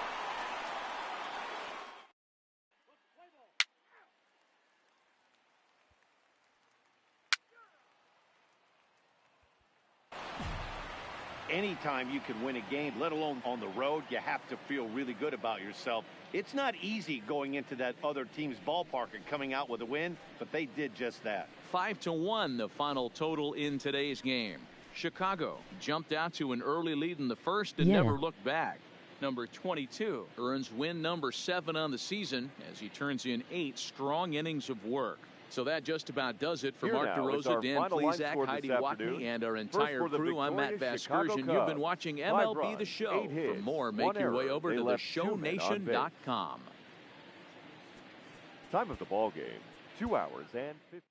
Anytime you can win a game, let alone on the road, you have to feel really good about yourself. It's not easy going into that other team's ballpark and coming out with a win, but they did just that. 5-1 the final total in today's game. Chicago jumped out to an early lead in the first and never looked back. Number 22 earns win number 7 on the season as he turns in 8 strong innings of work. So that just about does it for Mark DeRosa, Dan Plesac, Heidi Watney, and our entire crew. I'm Matt Vasgersian. You've been watching MLB The Show. For more, make your way over to theshownation.com. Time of the ball game, 2 hours and 50.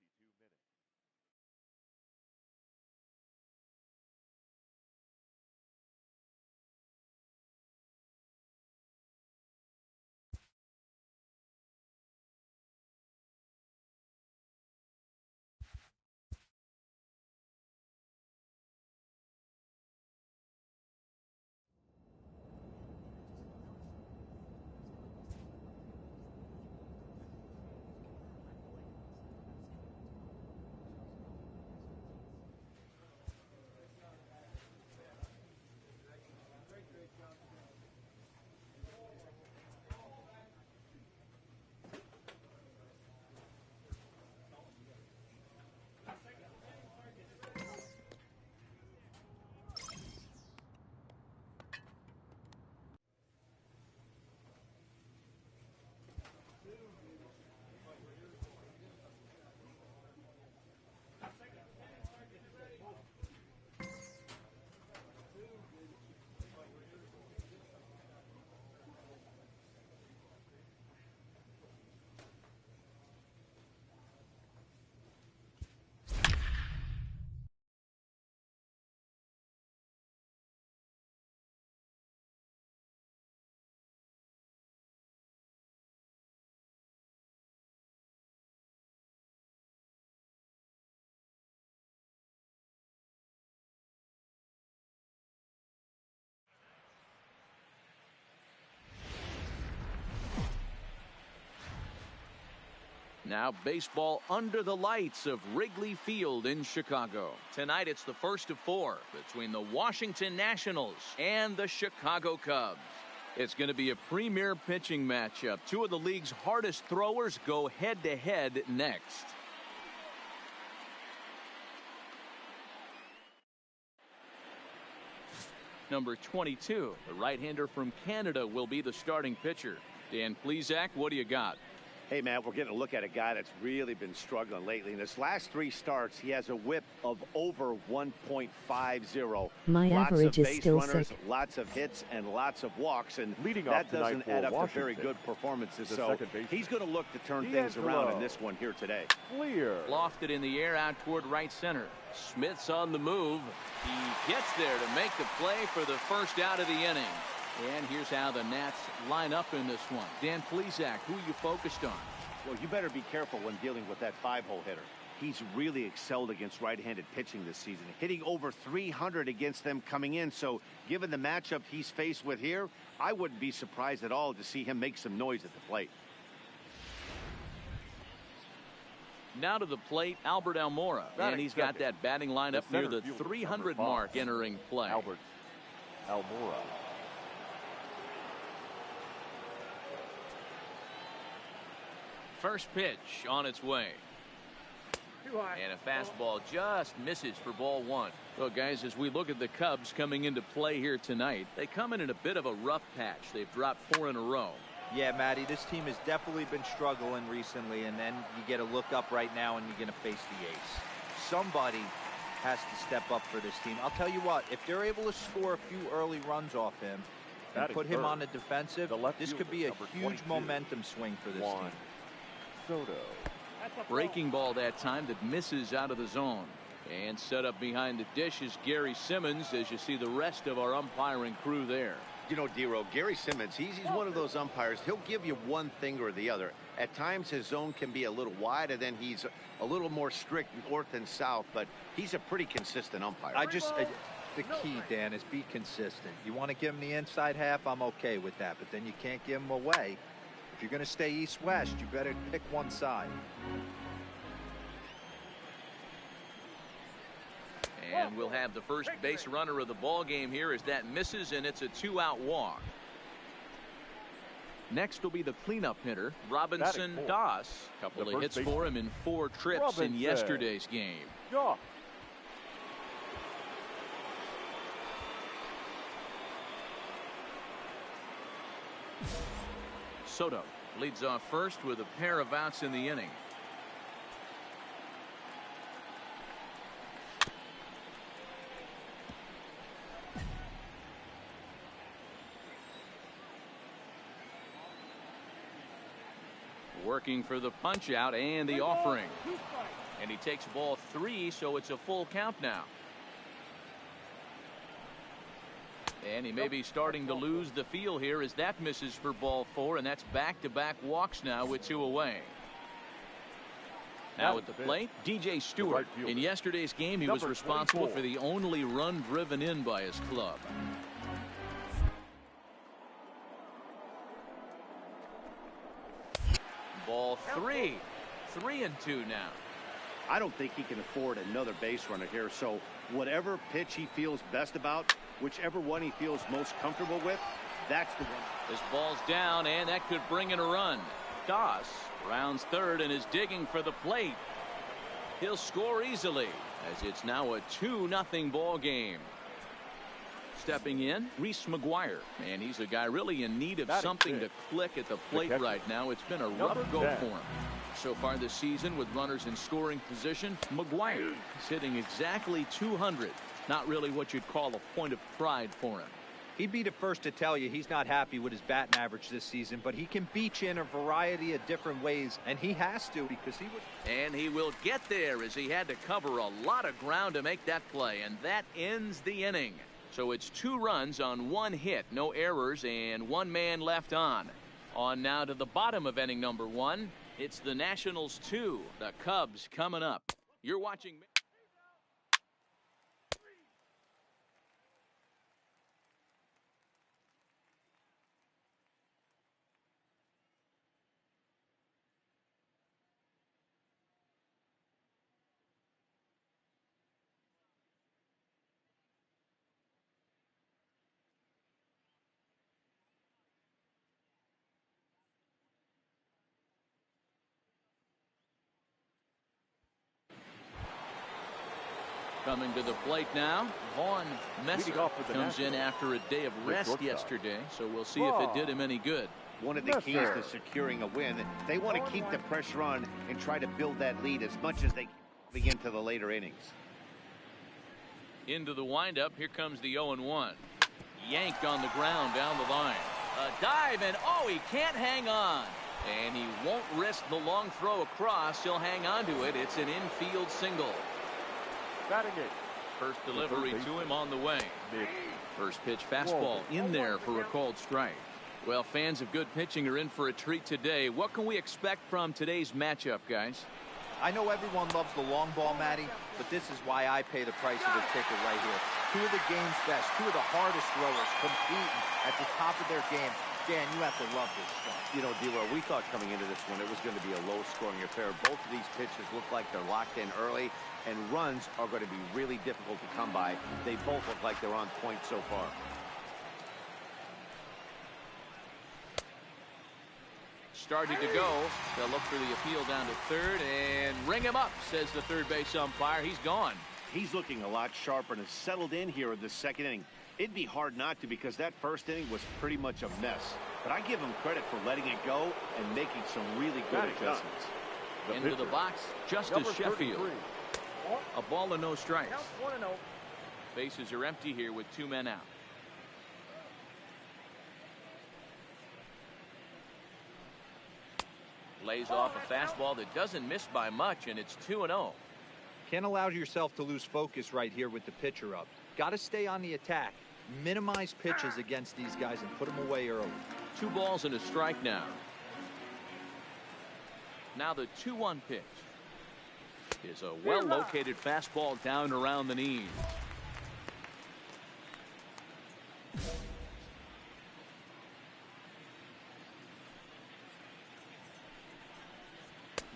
Now baseball under the lights of Wrigley Field in Chicago. Tonight it's the first of 4 between the Washington Nationals and the Chicago Cubs. It's going to be a premier pitching matchup. 2 of the league's hardest throwers go head-to-head next. Number 22, the right-hander from Canada, will be the starting pitcher. Dan Plesac, what do you got? Hey, Matt, we're getting a look at a guy that's really been struggling lately. In his last 3 starts, he has a whip of over 1.50. My average is still runners, sick. lots of hits, and lots of walks, and Leading that off tonight doesn't for add up Washington, to very good performances. the So second baseman, he's going to look to turn things around in this one here today. Clear. Lofted in the air out toward right center. Smith's on the move. He gets there to make the play for the first out of the inning. And here's how the Nats line up in this one. Dan Plesac, who you focused on? Well, you better be careful when dealing with that 5-hole hitter. He's really excelled against right-handed pitching this season, hitting over 300 against them coming in. So given the matchup he's faced with here, I wouldn't be surprised at all to see him make some noise at the plate. Now to the plate, Albert Almora. And he's got that batting lineup near the 300 mark entering play. Albert Almora. First pitch on its way. And a fastball just misses for ball 1. Well, guys, as we look at the Cubs coming into play here tonight, they come in a bit of a rough patch. They've dropped 4 in a row. Yeah, Matty, this team has definitely been struggling recently, and then you get a look up right now and you're going to face the ace. Somebody has to step up for this team. I'll tell you what, if they're able to score a few early runs off him and put him on the defensive, this could be a huge momentum swing for this team. Soto. Breaking ball that time that misses out of the zone. And set up behind the dish is Gary Simmons, as you see the rest of our umpiring crew there. You know, D-Row, Gary Simmons, he's one of those umpires. He'll give you one thing or the other. At times his zone can be a little wide, and then he's a little more strict north and south, but he's a pretty consistent umpire. The key, Dan, is be consistent. You want to give him the inside half, I'm okay with that, but then you can't give him away. If you're going to stay east-west, you better pick one side. And we'll have the first base runner of the ball game here as that misses, and it's a 2-out walk. Next will be the cleanup hitter, Robinson Doss. A couple of hits for him in 4 trips in yesterday's game. Yeah. Soto leads off first with a pair of outs in the inning. Working for the punch out and the offering. And he takes ball 3, so it's a full count now. And he may be starting to lose the feel here as that misses for ball 4, and that's back-to-back walks now with 2 away. Now at the plate, DJ Stewart. In yesterday's game, he was responsible for the only run driven in by his club. Ball 3. 3-2 now. I don't think he can afford another base runner here, so whatever pitch he feels best about, whichever one he feels most comfortable with, that's the one. This ball's down, and that could bring in a run. Doss rounds third and is digging for the plate. He'll score easily as it's now a 2-0 ball game. Stepping in, Reese McGuire, and he's a guy really in need of something to click at the plate right now. It's been a rough go for him. So far this season with runners in scoring position, McGuire is hitting exactly 200. Not really what you'd call a point of pride for him. He'd be the first to tell you he's not happy with his batting average this season, but he can beat you in a variety of different ways, and he has to because he was. And he will get there as he had to cover a lot of ground to make that play, and that ends the inning. So it's 2 runs on 1 hit, no errors, and 1 man left on. On now to the bottom of inning number 1. It's the Nationals 2, the Cubs coming up. You're watching. Coming to the plate now, Vaughn Messer comes in after a day of rest yesterday, so we'll see if it did him any good. One of the keys to securing a win, they want to keep the pressure on and try to build that lead as much as they begin to the later innings. Into the windup, here comes the 0-1. Yanked on the ground down the line. A dive, and oh, he can't hang on. And he won't risk the long throw across. He'll hang on to it. It's an infield single. Batting it. First delivery to him on the way. First pitch fastball in there for a called strike. Well, fans of good pitching are in for a treat today. What can we expect from today's matchup, guys? I know everyone loves the long ball, Matty, but this is why I pay the price of the ticket right here. Two of the game's best, two of the hardest throwers competing at the top of their game. Dan, you have to love this stuff. You know, D-Roy, we thought coming into this one it was going to be a low-scoring affair. Both of these pitches look like they're locked in early, and runs are going to be really difficult to come by. They both look like they're on point so far. Starting to go. They'll look for the appeal down to third and ring him up, says the third base umpire. He's gone. He's looking a lot sharper and has settled in here in the second inning. It'd be hard not to because that first inning was pretty much a mess. But I give him credit for letting it go and making some really good adjustments. Into the box, Justice Sheffield. A ball and no strikes. Bases are empty here with 2 men out. Lays off a fastball that doesn't miss by much, and it's 2-0. Can't allow yourself to lose focus right here with the pitcher up. Got to stay on the attack. Minimize pitches against these guys and put them away early. 2 balls and a strike now. Now the 2-1 pitch is a well-located fastball down around the knees.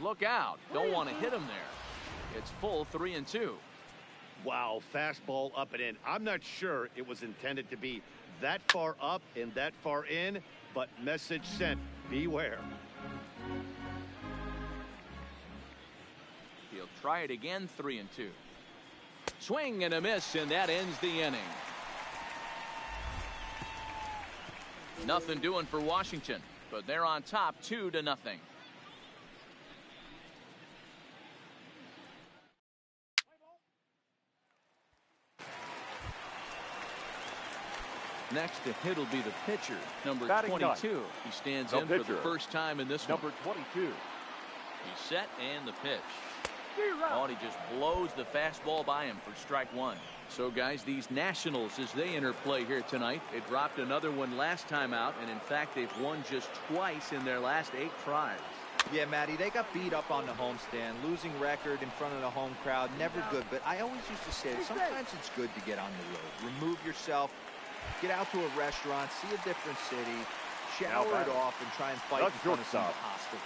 Look out. Don't want to hit him there. It's full 3-2. Wow, fastball up and in. I'm not sure it was intended to be that far up and that far in, but message sent. Beware. He'll try it again, 3-2. Swing and a miss, and that ends the inning. Nothing doing for Washington, but they're on top 2-0. Next to hit will be the pitcher, number 22. He stands in for the first time in this one. Number 22. He's set and the pitch. Oh, and he just blows the fastball by him for strike 1. So, guys, these Nationals, as they enter play here tonight, they dropped another one last time out, and in fact, they've won just twice in their last 8 tries. Yeah, Matty, they got beat up on the homestand. Losing record in front of the home crowd, never good. But I always used to say that sometimes it's good to get on the road. Remove yourself. Get out to a restaurant, see a different city, shower it off, and try and fight in front of some hostile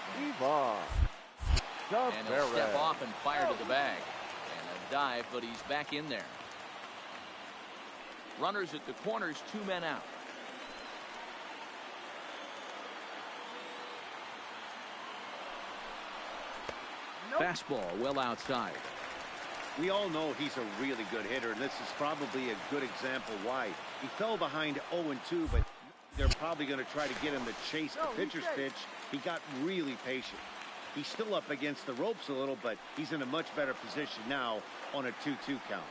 fans. And he'll step off and fire to the bag. And a dive, but he's back in there. Runners at the corners, 2 men out. Fastball well outside. We all know he's a really good hitter, and this is probably a good example why. He fell behind 0-2, but they're probably going to try to get him to chase the pitcher's pitch. He got really patient. He's still up against the ropes a little, but he's in a much better position now on a 2-2 count.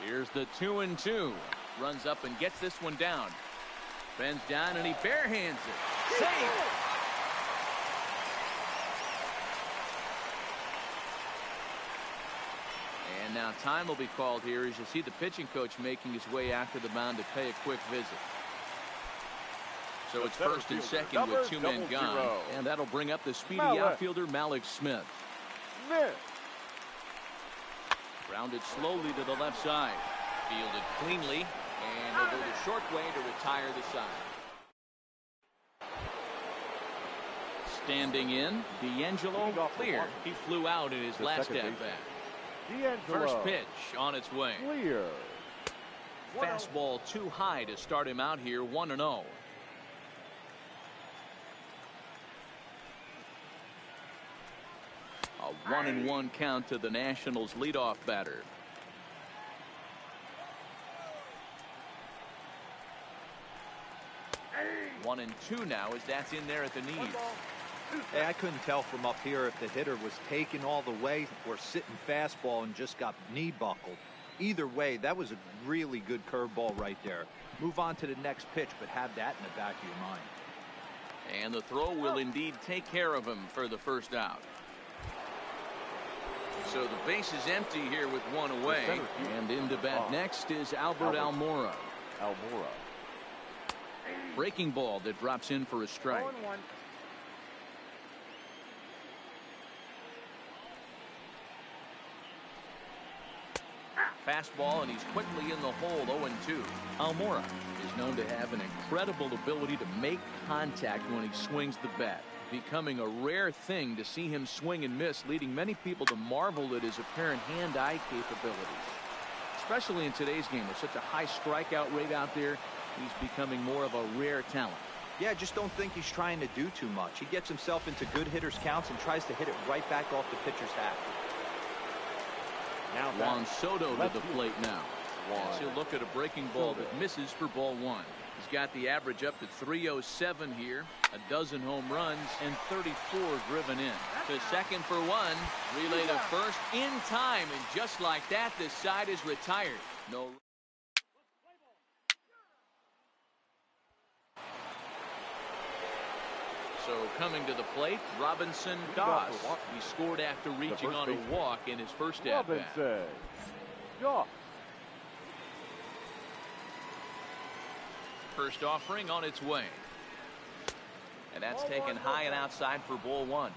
Here's the 2-2. Runs up and gets this one down. Bends down and he barehands it. Safe. And now time will be called here as you see the pitching coach making his way out to the mound to pay a quick visit. So it's first and second with 2 men gone. And that'll bring up the speedy outfielder Malik Smith. Grounded slowly to the left side. Fielded cleanly. And he'll go the short way to retire the side. Standing in, D'Angelo clear. He flew out in his last at-bat. First pitch on its way. Clear. Fastball too high to start him out here, 1-0. A A 1-1 count to the Nationals leadoff batter. Hey. 1-2 now as that's in there at the knees. Hey, I couldn't tell from up here if the hitter was taking all the way or sitting fastball and just got knee buckled. Either way, that was a really good curveball right there. Move on to the next pitch, but have that in the back of your mind. And the throw will indeed take care of him for the first out. So the base is empty here with one away. And in to bat next is Albert Almora. Breaking ball that drops in for a strike. Fastball, and he's quickly in the hole. 0-2. Almora is known to have an incredible ability to make contact when he swings the bat, becoming a rare thing to see him swing and miss, leading many people to marvel at his apparent hand-eye capabilities. Especially in today's game with such a high strikeout rate out there, he's becoming more of a rare talent. Yeah, just don't think he's trying to do too much. He gets himself into good hitters' counts and tries to hit it right back off the pitcher's hat. Now Juan Soto to the plate now. As he'll look at a breaking ball that misses for ball one. He's got the average up to 307 here, a dozen home runs, and 34 driven in. To second for one, relay to first in time, and just like that, the side is retired. No. So coming to the plate, Robinson Doss. He scored after reaching on a walk in his first at-bat. First offering on its way. And that's taken high and outside for ball one.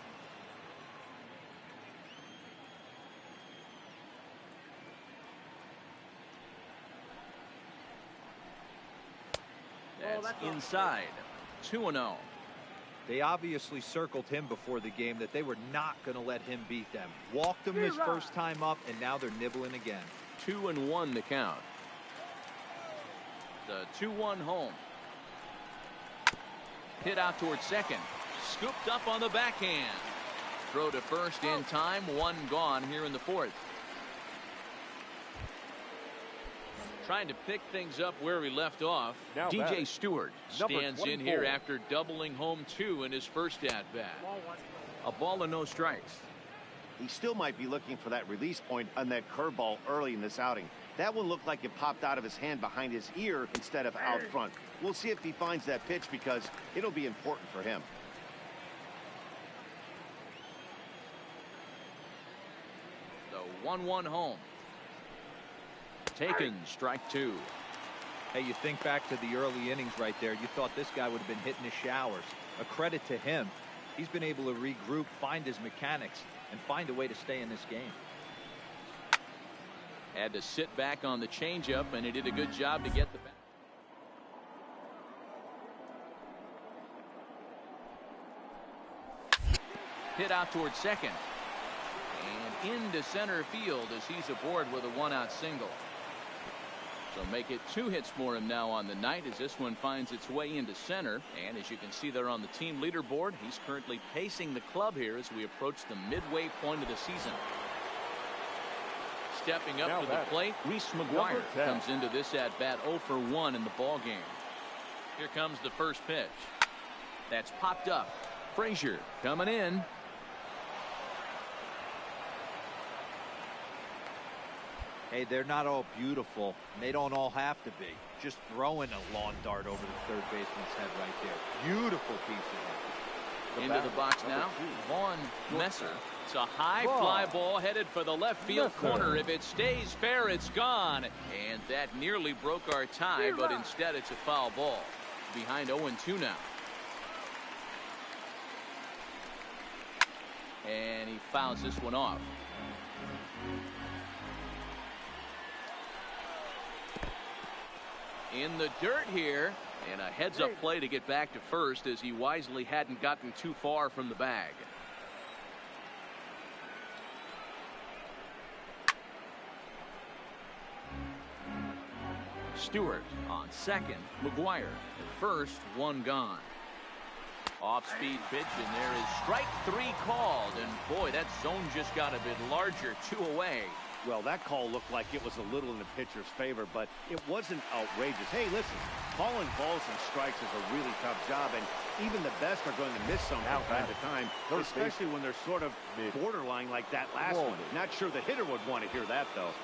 That's inside. 2-0. They obviously circled him before the game that they were not going to let him beat them. Walked him his first time up, and now they're nibbling again. 2-1 the count. The 2-1 home. Hit out towards second. Scooped up on the backhand. Throw to first in time. One gone here in the fourth. Trying to pick things up where we left off. Now DJ Stewart stands in here after doubling home two in his first at-bat. A ball and no strikes. He still might be looking for that release point on that curveball early in this outing. That one looked like it popped out of his hand behind his ear instead of out front. We'll see if he finds that pitch because it'll be important for him. The 1-1 home. Taken, strike two. Hey, you think back to the early innings right there. You thought this guy would have been hitting his showers. A credit to him. He's been able to regroup, find his mechanics, and find a way to stay in this game. Had to sit back on the changeup, and he did a good job to get the bat. Hit out towards second. And into center field as he's aboard with a one-out single. So make it 2 hits for him now on the night as this one finds its way into center. And as you can see there on the team leaderboard, he's currently pacing the club here as we approach the midway point of the season. Stepping up to the plate, Reese McGuire comes into this at-bat 0 for 1 in the ball game. Here comes the first pitch. That's popped up. Frazier coming in. Hey, they're not all beautiful, and they don't all have to be. Just throwing a lawn dart over the third baseman's head right there. Beautiful piece of it. Into the box now, Vaughn Messer. It's a high fly ball headed for the left field corner. If it stays fair, it's gone. And that nearly broke our tie, but instead it's a foul ball. Behind 0-2 now. And he fouls this one off. In the dirt here, and a heads-up play to get back to first as he wisely hadn't gotten too far from the bag. Stewart on second. McGuire at first, one gone. Off-speed pitch, and there is strike 3 called. And boy, that zone just got a bit larger, 2 away. Well, that call looked like it was a little in the pitcher's favor, but it wasn't outrageous. Hey, listen, calling balls and strikes is a really tough job, and even the best are going to miss some from time to time, especially when they're sort of borderline like that last one. Not sure the hitter would want to hear that, though.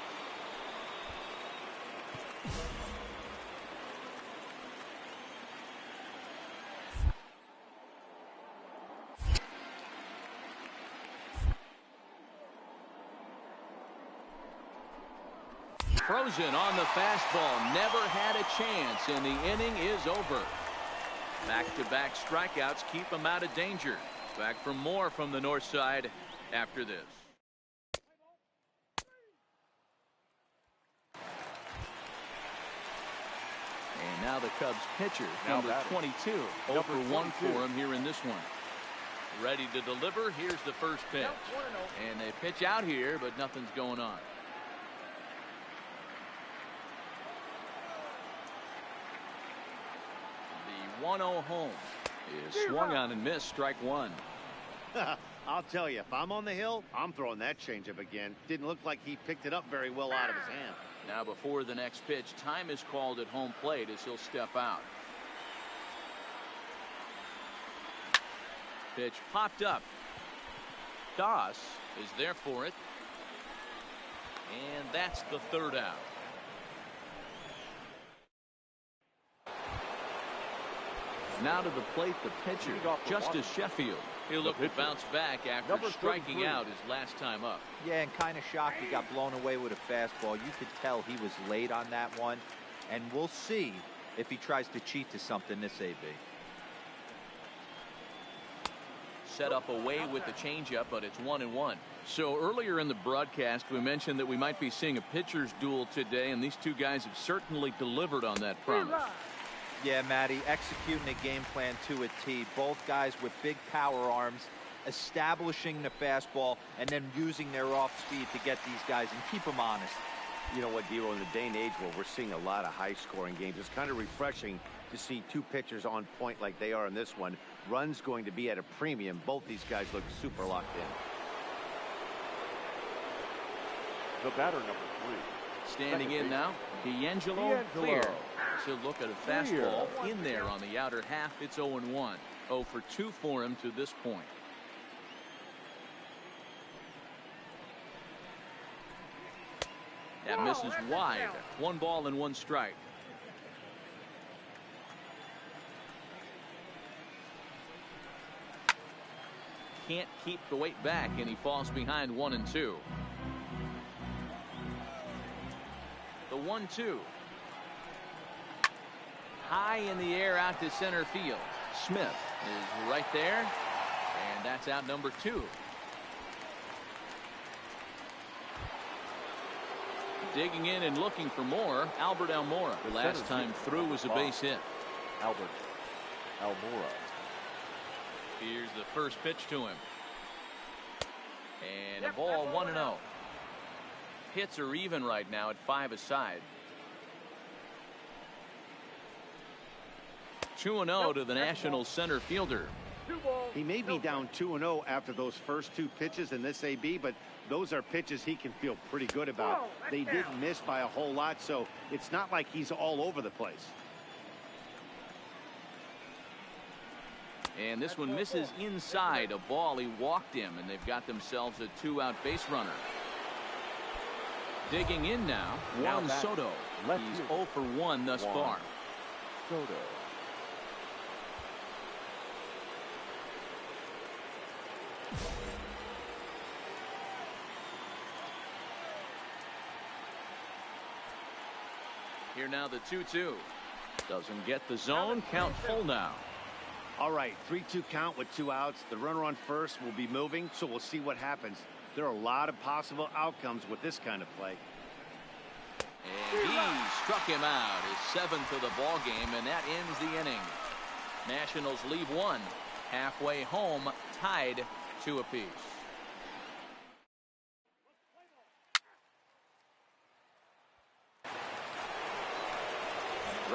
Frozen on the fastball, never had a chance, and the inning is over. Back-to-back strikeouts keep him out of danger. Back for more from the north side after this. And now the Cubs pitcher, number 22, 0 for 1 for him here in this one. Ready to deliver. Here's the first pitch. And they pitch out here, but nothing's going on. The 1-0 home is swung on and missed, strike 1. I'll tell you, if I'm on the hill, I'm throwing that changeup again. Didn't look like he picked it up very well out of his hand. Now before the next pitch, time is called at home plate as he'll step out. Pitch popped up. Doss is there for it. And that's the 3rd out. Now to the plate, the pitcher, Justice Sheffield. He'll look to bounce back after striking out his last time up. Yeah, and kind of shocked he got blown away with a fastball. You could tell he was late on that one. And we'll see if he tries to cheat to something this AB. Set up away with the changeup, but it's 1-1. So earlier in the broadcast, we mentioned that we might be seeing a pitcher's duel today, and these two guys have certainly delivered on that promise. Yeah, Matty, executing a game plan to a T. Both guys with big power arms, establishing the fastball, and then using their off speed to get these guys and keep them honest. You know what, Dero, in the day and age where we're seeing a lot of high-scoring games, it's kind of refreshing to see two pitchers on point like they are in this one. Runs going to be at a premium. Both these guys look super locked in. The batter, number 3. Standing in now, D'Angelo clear. He'll look at a fastball in there on the outer half. It's 0-1. 0 for 2 for him to this point. That misses wide. 1 ball and 1 strike. Can't keep the weight back, and he falls behind 1-2. The 1-2. High in the air out to center field. Smith is right there, and that's out number 2. Digging in and looking for more, Albert Almora. Last time through was a base hit. Albert Almora. Here's the first pitch to him. And a ball, 1-0. Hits are even right now at 5 aside. 2-0 to the Nationals center fielder. He may be down 2-0 after those first 2 pitches in this AB, but those are pitches he can feel pretty good about. They didn't miss by a whole lot, so it's not like he's all over the place. And this one misses inside. A ball. He walked him, and they've got themselves a 2-out base runner. Digging in now, Juan Soto. He's 0 for 1 thus far. Soto. Here now the 2-2. Doesn't get the zone. Count full now. All right, 3-2 count with 2 outs. The runner on first will be moving, so we'll see what happens. There are a lot of possible outcomes with this kind of play. And he struck him out, his 7th of the ball game, and that ends the inning. Nationals leave 1. Halfway home, tied 2 apiece.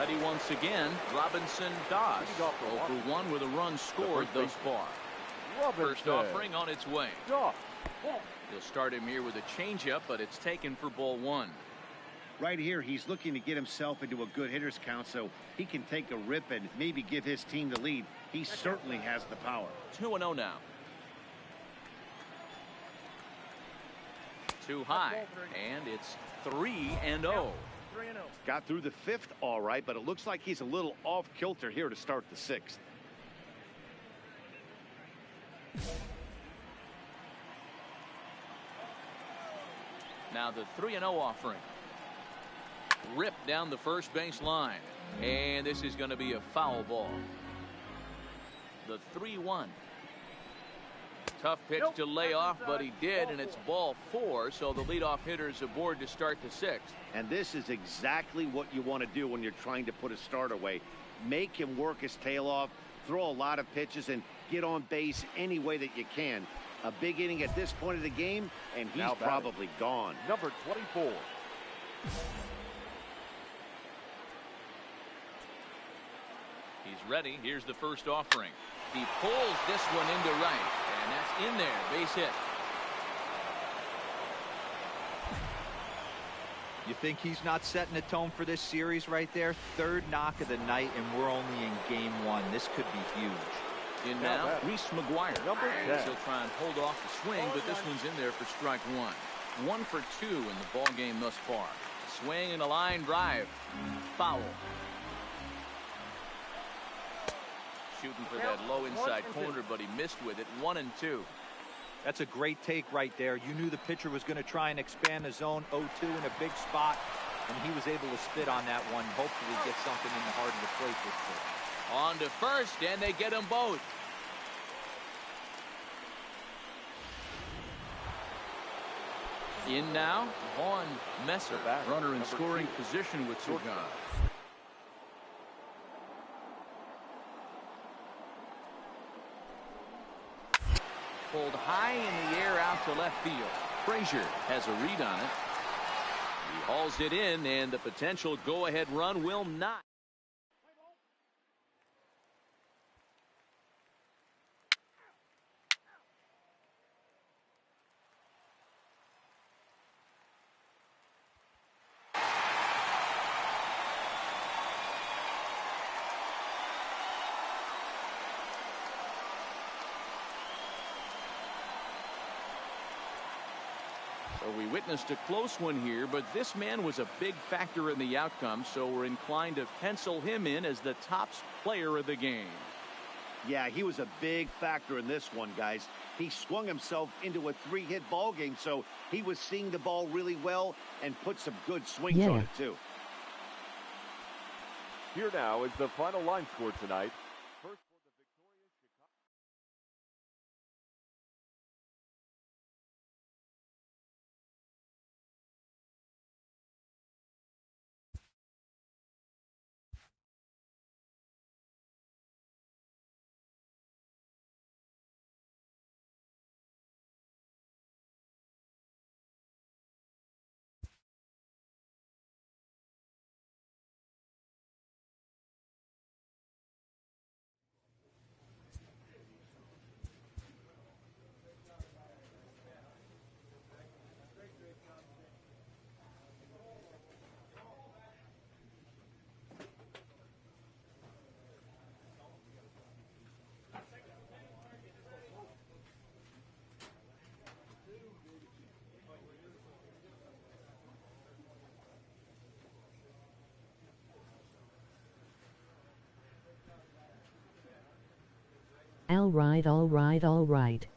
Ready once again, Robinson Doss. 0 for 1 with a run scored thus far. First offering on its way. He'll start him here with a changeup, but it's taken for ball 1. Right here, he's looking to get himself into a good hitter's count so he can take a rip and maybe give his team the lead. He certainly has the power. 2-0 now. Too high, and it's 3-0. Got through the 5th all right, but it looks like he's a little off kilter here to start the 6th. Now the 3-0 offering. Ripped down the first base line, and this is going to be a foul ball. The 3-1. Tough pitch to lay off, but he did, and it's ball 4, so the leadoff hitter is aboard to start the 6th. And this is exactly what you want to do when you're trying to put a start away. Make him work his tail off, throw a lot of pitches, and get on base any way that you can. A big inning at this point of the game, and he's probably gone. Number 24. He's ready. Here's the first offering. He pulls this one into right, and that's in there. Base hit. You think he's not setting the tone for this series right there? 3rd knock of the night, and we're only in game 1. This could be huge. In now, Reese McGuire. Number 10. He'll try and hold off the swing, but this one's in there for strike 1. 1 for 2 in the ball game thus far. Swing and a line drive. Foul. Shooting for that low inside corner, but he missed with it. 1-2. That's a great take right there. You knew the pitcher was going to try and expand the zone. 0-2 in a big spot, and he was able to spit on that one. Hopefully get something in the heart of the plate this time. On to first, and they get them both. In now, Vaughn Messer, runner in scoring position with 2 guys. Pulled high in the air out to left field. Frazier has a read on it. He hauls it in, and the potential go-ahead run will not. We witnessed a close one here, but this man was a big factor in the outcome, so we're inclined to pencil him in as the top player of the game. Yeah, he was a big factor in this one, guys. He swung himself into a 3-hit ball game, so he was seeing the ball really well and put some good swings on it, too. Here now is the final line score tonight. First for the victorious Chicago. All right, all right, all right.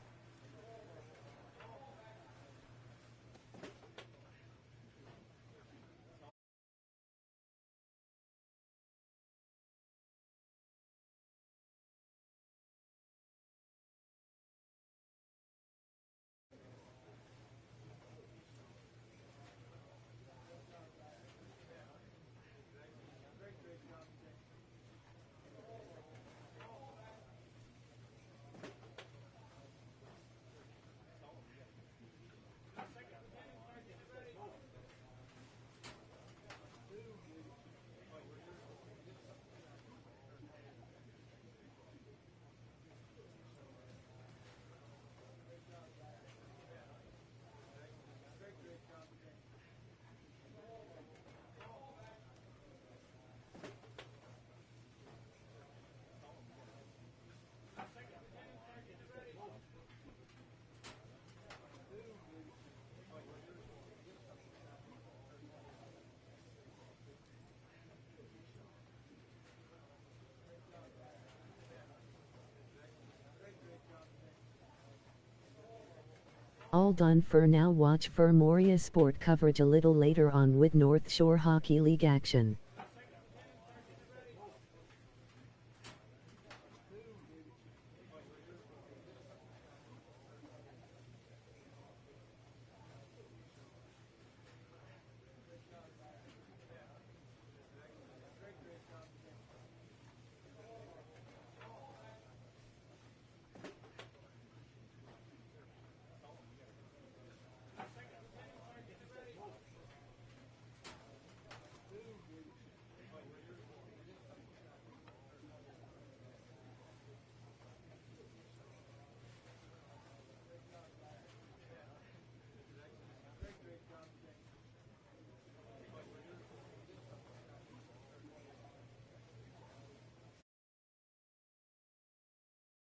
All done for now. Watch for more REEASE sport coverage a little later on with North Shore Hockey League action.